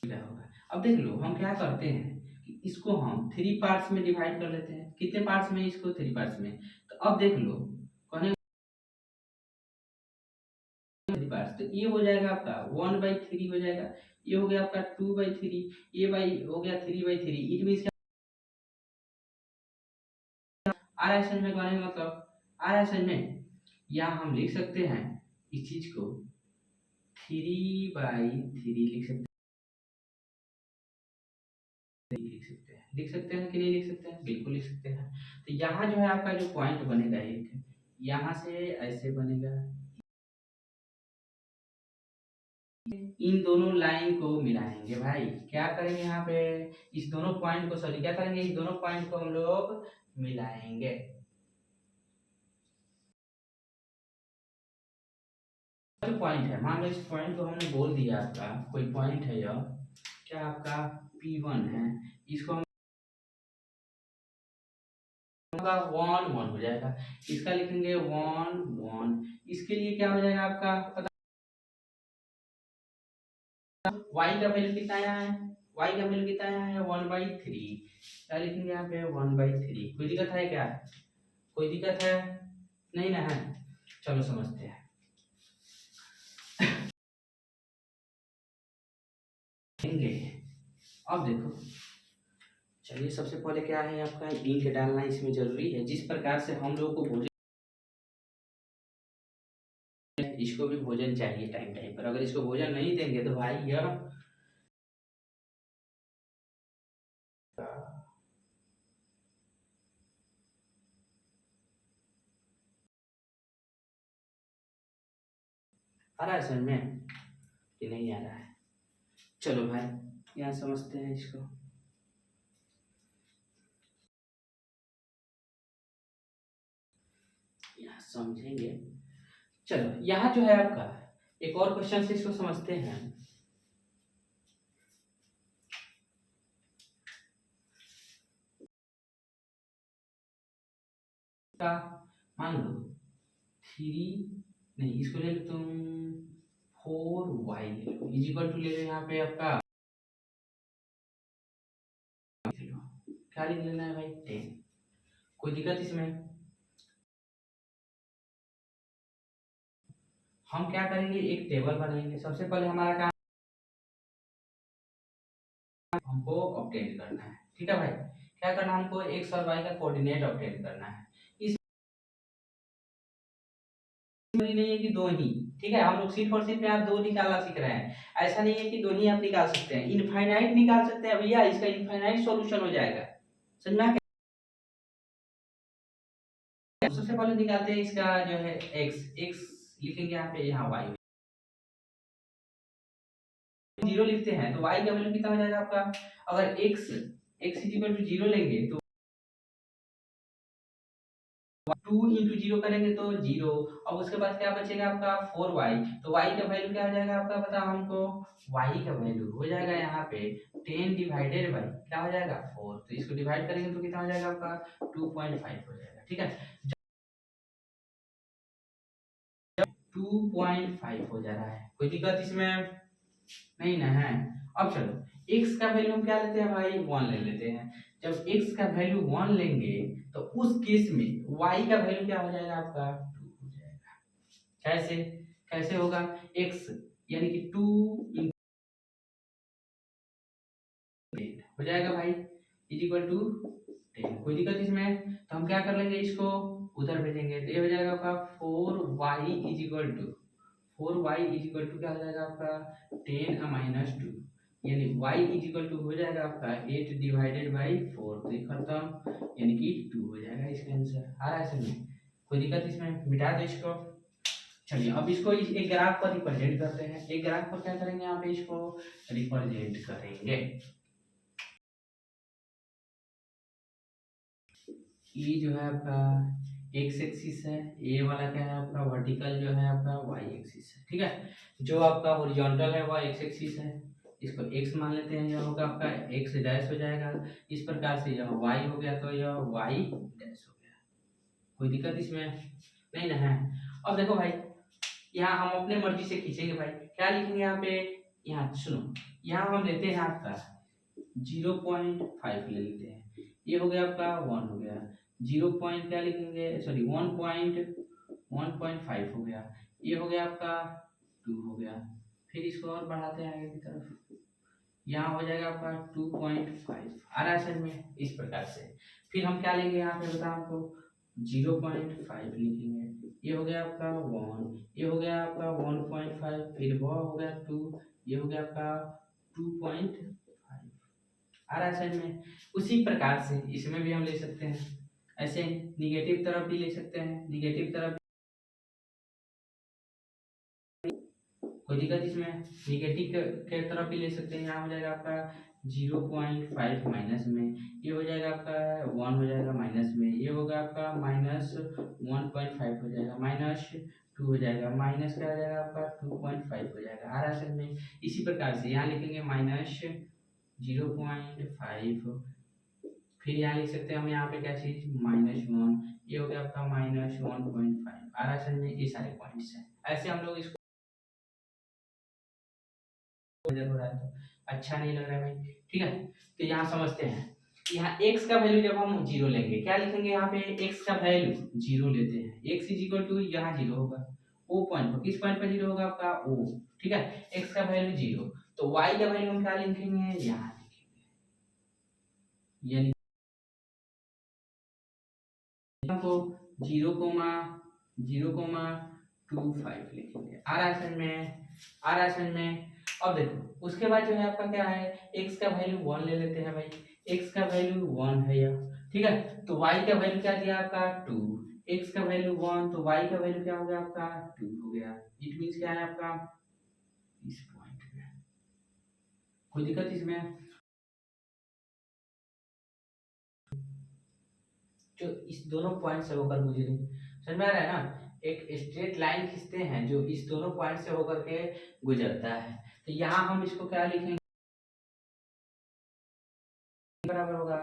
क्या होगा? अब देख लो हम क्या करते हैं कि इसको हम 3 पार्ट्स में डिवाइड कर लेते हैं, कितने पार्ट्स में, इसको 3 पार्ट्स में। तो अब देख लो कौन 3 पार्ट्स, तो ये हो जाएगा आपका 1/3 हो जाएगा, ये हो गया आपका 2/3, ये बाई हो गया 3/3। इट मींस आ रहा है समझ में कहने का मतलब, आ रहा है समझ में? या हम लिख सकते हैं इस चीज को 3/3 लिख सकते हैं, लिख सकते हैं कि नहीं लिख सकते हैं, बिल्कुल लिख सकते हैं। तो यहाँ जो है आपका जो पॉइंट बनेगा एक, यहाँ से ऐसे बनेगा, इन दोनों लाइन को मिलाएंगे भाई, क्या करेंगे यहाँ पे इस दोनों पॉइंट को, सॉरी क्या करेंगे इस दोनों पॉइंट को हम लोग मिलाएंगे। जो पॉइंट है मान लो इस पॉइंट को हमने बोल दिया आपका कोई पॉइंट है यह क्या आपका P1 है, इसको हम 1 1 हो जाएगा, इसका लिखेंगे 1 1, इसके लिए क्या हो जाएगा आपका पता, y का वैल्यू कितना आया है, y का वैल्यू कितना आया है 1/3, क्या लिखेंगे यहाँ पे 1/3, कोई दिक्कत है क्या? कोई दिक्कत है? नहीं ना है? चलो समझते हैं। अब देखो, चलिए सबसे पहले क्या है आपका इंक डालना इसमें जरूरी है। जिस प्रकार से हम लोगों को भोजन, इसको भी भोजन चाहिए टाइम टाइम पर। अगर इसको भोजन नहीं देंगे तो भाई यह आ रहा है समझ में कि नहीं आ रहा है? चलो भाई यहाँ समझते हैं इसको। यहाँ समझेंगे। चलो यहाँ जो है आपका एक और क्वेश्चन से इसको समझते हैं। का मान लो 3 नहीं, इसको ले लो तुम 4y ले लो, इज इक्वल टू ले लो यहाँ पे आपका क्या लिख लेना है भाई 10। कोई दिक्कत इसमें? हम क्या करेंगे, एक टेबल बनाएंगे। सबसे पहले हमारा काम हमको ऑब्टेन करना है, ठीक है भाई। क्या करना है हमको, एक्स और वाई का कोऑर्डिनेट ऑब्टेन करना है। नहीं है कि दो ही, ठीक है। हम लोग सिर्फ और सिर्फ यहाँ दो निकालना सीख रहे हैं। ऐसा नहीं है कि दो ही आप निकाल सकते हैं, इनफाइनाइट निकाल सकते हैं भैया। इसका इनफाइनाइट सॉल्यूशन हो जाएगा, समझ में आ गया? सबसे पहले निकालते हैं इसका जो है एक्स। एक्स लिखेंगे यहाँ पे, यहाँ वाई जीरो लिखते हैं तो वाई का वैल्यू कितना हो जाएगा आपका? अगर X X is equal to zero लेंगे तो 2 इंटू जीरो करेंगे तो जीरो। अब उसके बाद क्या बचेगा आपका 4y। तो y का वैल्यू क्या हो जाएगा आपका, पता हमको? y का वैल्यू हो जाएगा यहाँ पे 10 डिवाइडेड बाई क्या हो जाएगा 4। तो इसको डिवाइड करेंगे तो कितना हो जाएगा आपका 2.5 हो जाएगा, ठीक है। 2.5 हो जा रहा है, कोई दिक्कत इसमें नहीं ना है? अब चलो x का वैल्यू हम क्या लेते हैं भाई, 1 ले लेते हैं। जब x का वैल्यू 1 लेंगे तो उस केस में y का वैल्यू क्या हो जाएगा आपका 2 हो जाएगा। कैसे कैसे होगा, x यानी कि 2 हो जाएगा भाई इज इक्वल टू 10। कोई दिक्कत इसमें? तो हम क्या कर लेंगे, इसको उधर भेजेंगे तो ये हो जाएगा आपका 4y is equal to 4y is equal to क्या हो जाएगा आपका 10 माइनस 2, यानी y इज इक्वल टू हो जाएगा आपका 8 डिवाइडेड बाई 4। तो ये खत्म, यानी कि 2 हो जाएगा इसका आंसर। आ रहा है समझ में? कोई दिक्कत इसमें? मिटा दो इसको। चलिए अब इसको एक ग्राफ पर रिप्रेजेंट करते हैं। एक ग्राफ पर क्या करेंगे, यहाँ पे इसको रिप्रेजेंट करेंगे। ये जो है आपका एक्स एक्सिस है, ये वाला क्या है आपका वर्टिकल जो है आपका वाई एक्सिस है, ठीक है। जो आपका हॉरिजॉन्टल है वह एक्स एक्सिस है, इसको एक्स मान लेते हैं। यह होगा आपका एक्स डैश हो जाएगा। इस प्रकार से यह वाई हो गया तो यह वाई डैश हो गया। कोई दिक्कत इसमें नहीं ना है? अब देखो भाई, यहाँ हम अपने मर्जी से खींचेंगे भाई। क्या लिखेंगे यहाँ पे, यहाँ सुनो, यहाँ हम लेते हैं आपका 0.5 ले लेते हैं। ये हो गया आपका 1 हो गया। 0 पॉइंट क्या लिखेंगे, सॉरी 1.5 हो गया। ये हो गया आपका 2 हो गया। फिर इसको और बढ़ाते हैं आगे की तरफ, यहाँ हो जाएगा आपका 2.5। आ रहा है समझ में? इस प्रकार से फिर हम क्या लेंगे यहाँ पे बता आपको, 0.5 लिखेंगे। ये हो गया आपका 1, ये हो गया आपका 1.5, फिर वह हो गया 2, ये हो गया आपका 2.5। आ रहा है समझ में? उसी प्रकार से इसमें भी हम ले सकते हैं, ऐसे निगेटिव तरफ भी ले सकते हैं। निगेटिव तरफ कोई दिक्कत इसमें? निगेटिव के तरफ भी ले सकते हैं। यहाँ हो जाएगा आपका 0.5 माइनस में, ये हो जाएगा आपका 1 हो जाएगा माइनस में, ये होगा आपका -1.5 हो जाएगा, -2 हो जाएगा, माइनस क्या हो जाएगा आपका 2.5 हो जाएगा। आ रहा है समझ में? इसी प्रकार से यहाँ लिखेंगे -0.5, फिर यहाँ लिख सकते हैं हम यहाँ पे क्या चीज -1, ये हो गया आपका -1.5। आ रहा है समझ में? ये सारे पॉइंट्स हैं। ऐसे हम लोग इसको हो रहा है तो अच्छा नहीं लग रहा है भाई, ठीक है। तो यहाँ समझते हैं यहाँ x का वैल्यू जब हम जीरो लेंगे, क्या लिखेंगे यहाँ पे, x का वैल्यू जीरो लेते हैं, x इज इक्वल टू यहाँ जीरो होगा, ओ पॉइंट पर, किस पॉइंट पर जीरो होगा आपका, ओ, ठीक है, x का वैल्यू जीरो, तो y का वैल्यू हम क्या लिखेंगे, यहाँ लिखेंगे, यानी तो 0,0,25 लिखेंगे, आ रहा है समझ में, आ रहा है समझ में। अब देखो उसके बाद जो है आपका क्या है, x का वैल्यू 1 ले लेते हैं भाई, x का वैल्यू 1 है यह, ठीक है, तो y का वैल्यू क्या दिया आपका 2, x का वैल्यू 1, तो y का वैल्यू क्या हो गया आपका 2 हो गया, इट मींस क्या है आपका इस पॉइंट पे, कोई दिक्कत इसमें, जो इस दोनों पॉइंट से होकर गुजरे, समझ में आ रहा है ना, एक स्ट्रेट लाइन खींचते हैं जो इस दोनों पॉइंट से होकर के गुजरता है, तो यहाँ हम इसको क्या लिखेंगे, बराबर होगा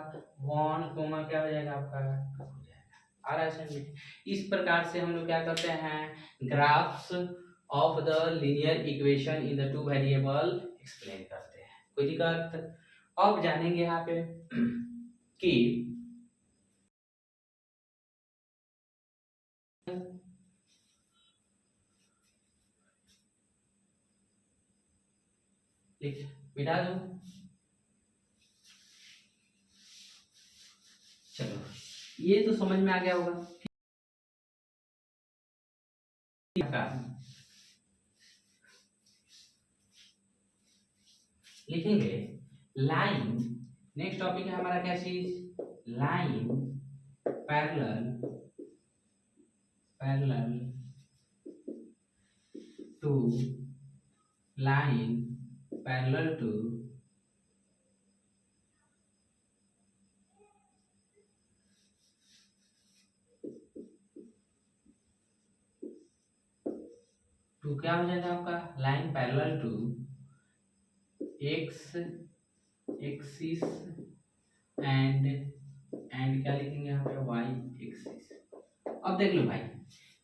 1 कोमा क्या हो जाएगा आपका 2 हो जाएगा, आ रहा है समझ में। इस प्रकार से हम लोग क्या करते हैं, graphs of the linear equation in the two variable explain करते हैं, कोई दिक्कत। अब जानेंगे यहाँ पे कि मिटा दो, चलो ये तो समझ में आ गया होगा, लिखेंगे लाइन, नेक्स्ट टॉपिक है हमारा क्या चीज, line parallel, parallel to line parallel to to क्या हो जाएगा आपका, line parallel to X axis and क्या लिखेंगे यहाँ पे वाई एक्सिस। अब देख लो भाई,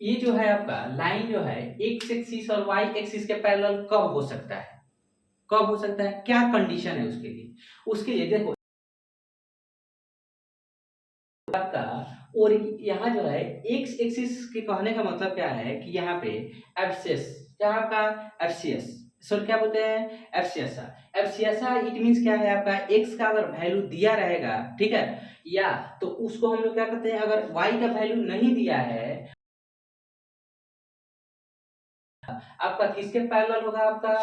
ये जो है आपका लाइन जो है एक्स एक्सिस और वाई एक्सिस के पैरेलल कब हो सकता है, कब हो सकता है, क्या कंडीशन है उसके लिए, उसके लिए देखो आपका, और यहाँ जो है एक्स एक्सिस के कहने का मतलब क्या है कि यहाँ पे एब्सियस, क्या आपका एब्सियस, सर क्या बोलते हैं एब्सियसा, एब्सियसा इट मींस क्या है आपका, एक्स का अगर वैल्यू दिया रहेगा, ठीक है, या तो उसको हम लोग क्या करते हैं, अगर वाई का वैल्यू नहीं दिया है, आपका किसके पैरेलल होगा आपका,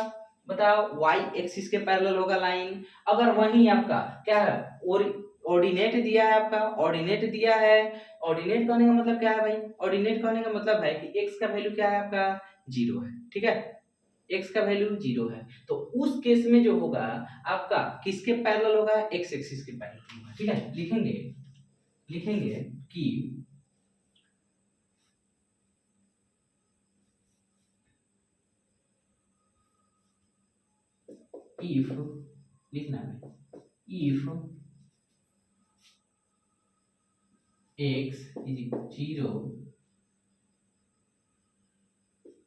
बताओ वाई एक्सिस के पैरेलल होगा लाइन, अगर वहीं आपका क्या है, और ऑर्डिनेट दिया है आपका, ऑर्डिनेट दिया है, ऑर्डिनेट कहने का मतलब क्या है भाई, ऑर्डिनेट कहने का मतलब है कि एक्स का वैल्यू क्या है आपका जीरो है, ठीक है, एक्स का वैल्यू जीरो है, तो उस केस में जो होगा आपका किसके पैरेलल होगा, एक्स एक्सिस के पैरेलल होगा, ठीक है, लिखेंगे, लिखेंगे कि if, लिखना है if x is equal zero,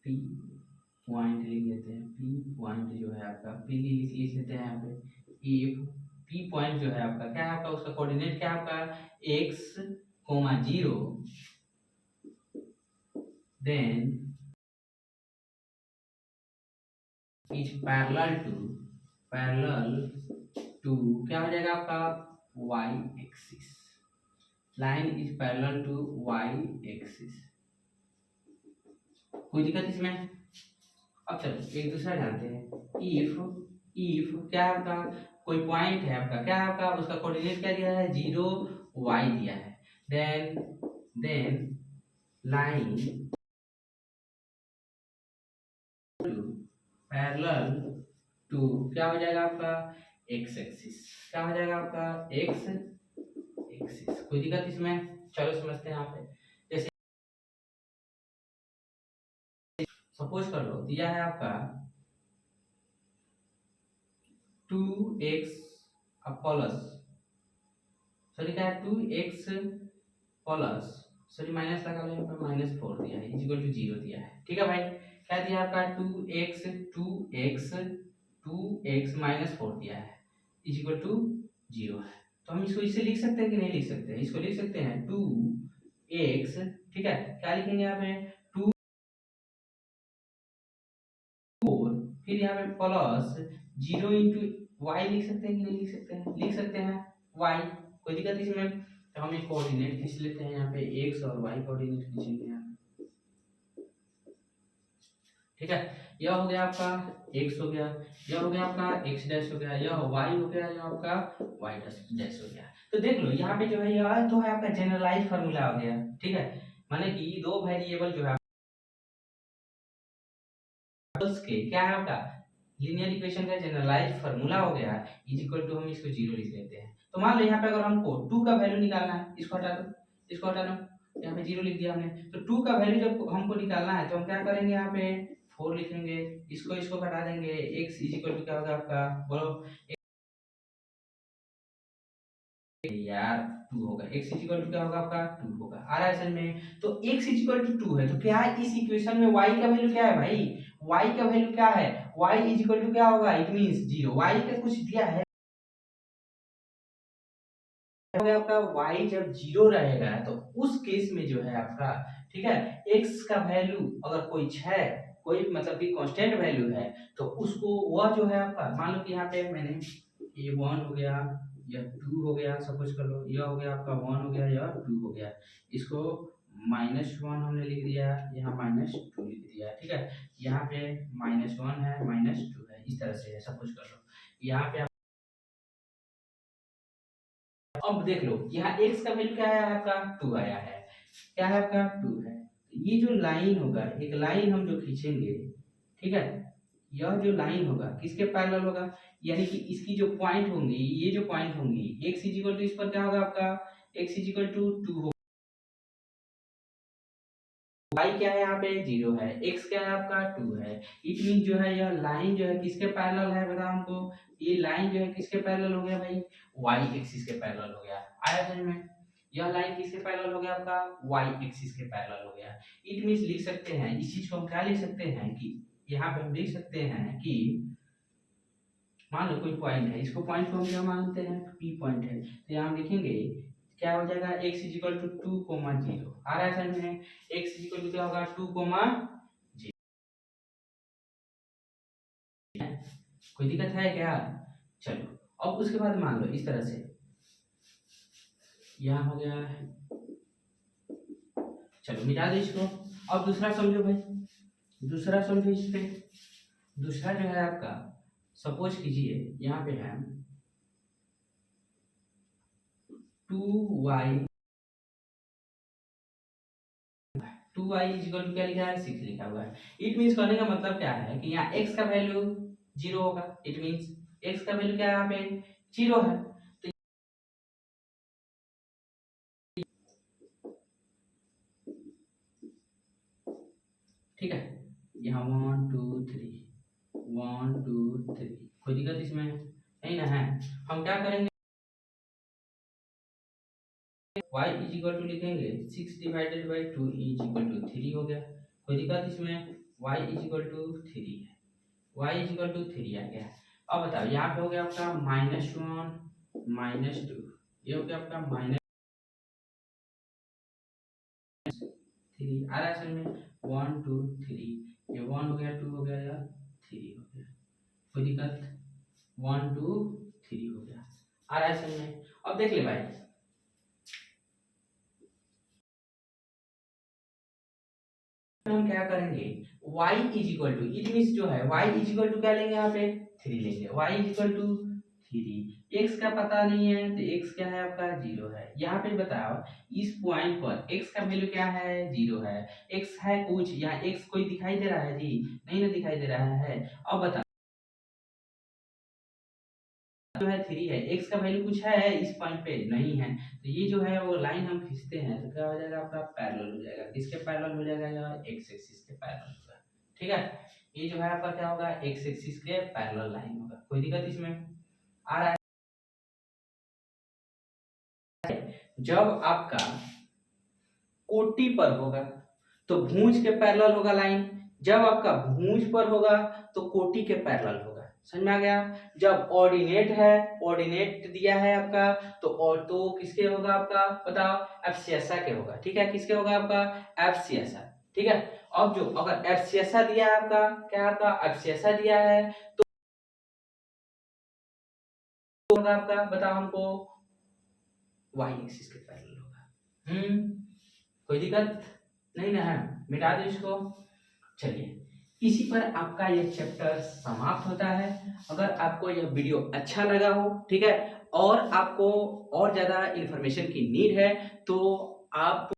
p point लिख लेते हैं, p पॉइंट जो है आपका p लिख लेते हैं यहाँ पे, if p पॉइंट जो है आपका क्या है आपका, उसका कोऑर्डिनेट क्या है आपका x comma zero, then is parallel to क्या हो जाएगा आपका y axis, line is parallel to y axis, कोई दिक्कत इसमें। अब चलो एक दूसरा जानते हैं, इफ क्या है आपका, कोई पॉइंट है आपका, क्या है आपका, उसका कोऑर्डिनेट क्या दिया है जीरो, y दिया है, देन लाइन पैरेलल टू क्या हो जाएगा आपका x एक्सिस, क्या हो जाएगा आपका x एक्सिस, कोई दिक्कत इसमें, चलो समझते हैं यहाँ पे, जैसे सपोज कर लो दिया है आपका 2x प्लस, सॉरी क्या है 2x प्लस, सॉरी माइनस लगा लो यहाँ पे, -4 दिया है, इक्वल टू 0 दिया है, ठीक है भाई, क्या दिया आपका 2x -4 दिया है, इक्वल टू 0 है, तो हम इसको इसे लिख सकते हैं कि नहीं लिख सकते हैं? इसको लिख सकते हैं 2x, ठीक है, क्या लिखेंगे यहाँ पे 2 4, फिर यहाँ पे प्लस 0 इंटू वाई लिख सकते हैं कि नहीं लिख सकते हैं? लिख सकते हैं y, कोई दिक्कत इसमें? तो हम एक कोऑर्डिनेट खींच लेते हैं यहाँ पे x और y कोऑर्डिनेट खींचेंगे यहाँ, ठीक है। यह हो गया आपका x हो गया, यह हो गया आपका x डैश हो गया, यह y हो गया, यह आपका y डैश हो गया। तो देख लो यहाँ पे जो है यह तो है आपका जनरलाइज फार्मूला हो गया, ठीक है, माने कि दो वेरिएबल जो है के क्या है आपका लीनियर इक्वेशन का जनरलाइज फार्मूला हो गया इज इक्वल टू, हम इसको 0 लिख लेते हैं। तो मान लो यहाँ पे अगर हमको 2 का वैल्यू निकालना है, इसको हटा दो, इसको हटा दो, यहाँ पे 0 लिख दिया हमने। तो 2 का वैल्यू जब हमको निकालना है तो हम क्या करेंगे, यहाँ पे 4 लिखेंगे, इसको हटा देंगे, x इज इक्वल टू क्या होगा आपका, बोलो यार 2 होगा, x इज इक्वल टू क्या होगा आपका 2 होगा, आ रहा है समझ में? तो x इज इक्वल टू 2 है, तो क्या इस इक्वेशन में y का वैल्यू क्या है भाई, y का वैल्यू क्या है, y इज इक्वल टू क्या होगा, इट मींस 0, y का कुछ दिया है आपका y जब 0 रहेगा तो उस केस में जो है आपका, ठीक है, x का वैल्यू अगर कोई है, कोई मतलब कि कांस्टेंट वैल्यू है, तो उसको वह जो है आपका, मान लो कि यहाँ पे मैंने ये 1 हो गया, यह 2 हो गया, सपोज कर लो, यह हो गया आपका 1 हो गया, यह 2 हो गया, इसको -1 हमने लिख दिया, यहाँ -2 लिख दिया, ठीक है, यहाँ पे -1 है, -2 है, इस तरह से है, सपोज कर लो। यहाँ पे अब देख लो यहाँ x का वैल्यू क्या है आपका 2 आया है, क्या है आपका 2 है। ये जो लाइन होगा, एक लाइन हम जो खींचेंगे, ठीक है, यह जो लाइन होगा किसके पैरेलल होगा, यानी कि इसकी जो पॉइंट होंगी, ये जो पॉइंट होंगी, x इज इक्वल टू इस पर क्या होगा आपका, x इज इक्वल टू 2 होगा, y क्या है यहाँ पे 0 है, x क्या है आपका 2 है, इट मीन जो है यह लाइन जो है किसके पैरेलल है, बताओ हमको, ये लाइन जो है किसके पैरेलल हो गया भाई, y एक्सिस के पैरेलल हो गया, आया समझ में? यह लाइन किसके पैरेलल हो गया आपका, y एक्सिस के पैरेलल हो गया। इट मींस लिख सकते हैं इस चीज को हम क्या लिख सकते हैं कि यहाँ पे हम लिख सकते हैं कि मान लो कोई पॉइंट है, इसको पॉइंट को हम क्या मानते हैं, p पॉइंट है, तो यहाँ हम लिखेंगे क्या हो जाएगा, x इज इक्वल टू 2,0, आ रहा है समझ में? x इज इक्वल टू क्या होगा 2,0, कोई दिक्कत है क्या? चलो अब उसके बाद मान लो इस तरह से, यहाँ हो गया, चलो मिटा दो इसको। अब दूसरा समझो भाई, दूसरा समझो इस पे, दूसरा जो है आपका, सपोज कीजिए यहाँ पे है 2y, 2y is equal to क्या लिखा है 6 लिखा हुआ है। इट मींस करने का मतलब क्या है कि यहाँ x का वैल्यू 0 होगा, इट मींस x का वैल्यू क्या है यहाँ पे 0 है, तो ठीक है, यहाँ 1 2 3, 1 2 3, कोई दिक्कत इसमें नहीं ना है। हम क्या करेंगे, y इज इक्वल टू लिखेंगे 6 divided by 2 is equal to 3 हो गया, कोई दिक्कत इसमें, y इज इक्वल टू 3 है, y इज इक्वल टू 3 आ गया। अब बताओ यहाँ पे हो गया आपका -1 -2, ये हो गया आपका -3, आ रहा है समझ में, 1 2 3, ये 1 हो गया, 2 हो गया, या 3 हो गया, कोई दिक्कत, 1 2 3 हो गया, आ रहा है समझ में? अब देख ले भाई, हम क्या करेंगे, y is equal to, it means जो है y इज इक्वल टू क्या लेंगे यहाँ पे 3 लेंगे, y is equal to 3, x का पता नहीं है तो x क्या है आपका 0 है। यहाँ पे बताओ इस पॉइंट पर x का वैल्यू क्या है 0 है, x है कुछ, यहाँ x कोई दिखाई दे रहा है जी, नहीं ना दिखाई दे रहा है। अब बताओ जो है 3 है, x का वैल्यू कुछ है इस पॉइंट पे नहीं है, तो ये जो है वो लाइन हम खींचते हैं तो क्या हो जाएगा आपका पैरेलल हो जाएगा, किसके पैरेलल हो जाएगा, या x एक्सिस के पैरेलल होगा, ठीक है, ये जो है आपका क्या होगा x एक्सिस के पैरेलल लाइन होगा, कोई दिक्कत इसमें आ रहा है? जब आपका कोटि पर होगा तो भुज के पैरेलल होगा लाइन, जब आपका भुज पर होगा तो कोटि के पैरेलल होगा, समझ में आ गया। जब ऑर्डिनेट है, ऑर्डिनेट दिया है आपका, तो किसके होगा आपका, बताओ, एब्सियसा के होगा। ठीक है, किसके होगा आपका, एब्सियसा। ठीक है, अब जो अगर एब्सियसा दिया है आपका, क्या आपका एब्सियसा दिया है, तो होगा आपका, बताओ हमको, वाई एक्सिस के पैरेलल होगा। कोई दिक्कत नहीं ना है, मिटा दो इसको। चलिए, इसी पर आपका यह चैप्टर समाप्त होता है। अगर आपको यह वीडियो अच्छा लगा हो, ठीक है, और आपको और ज्यादा इंफॉर्मेशन की नीड है, तो आप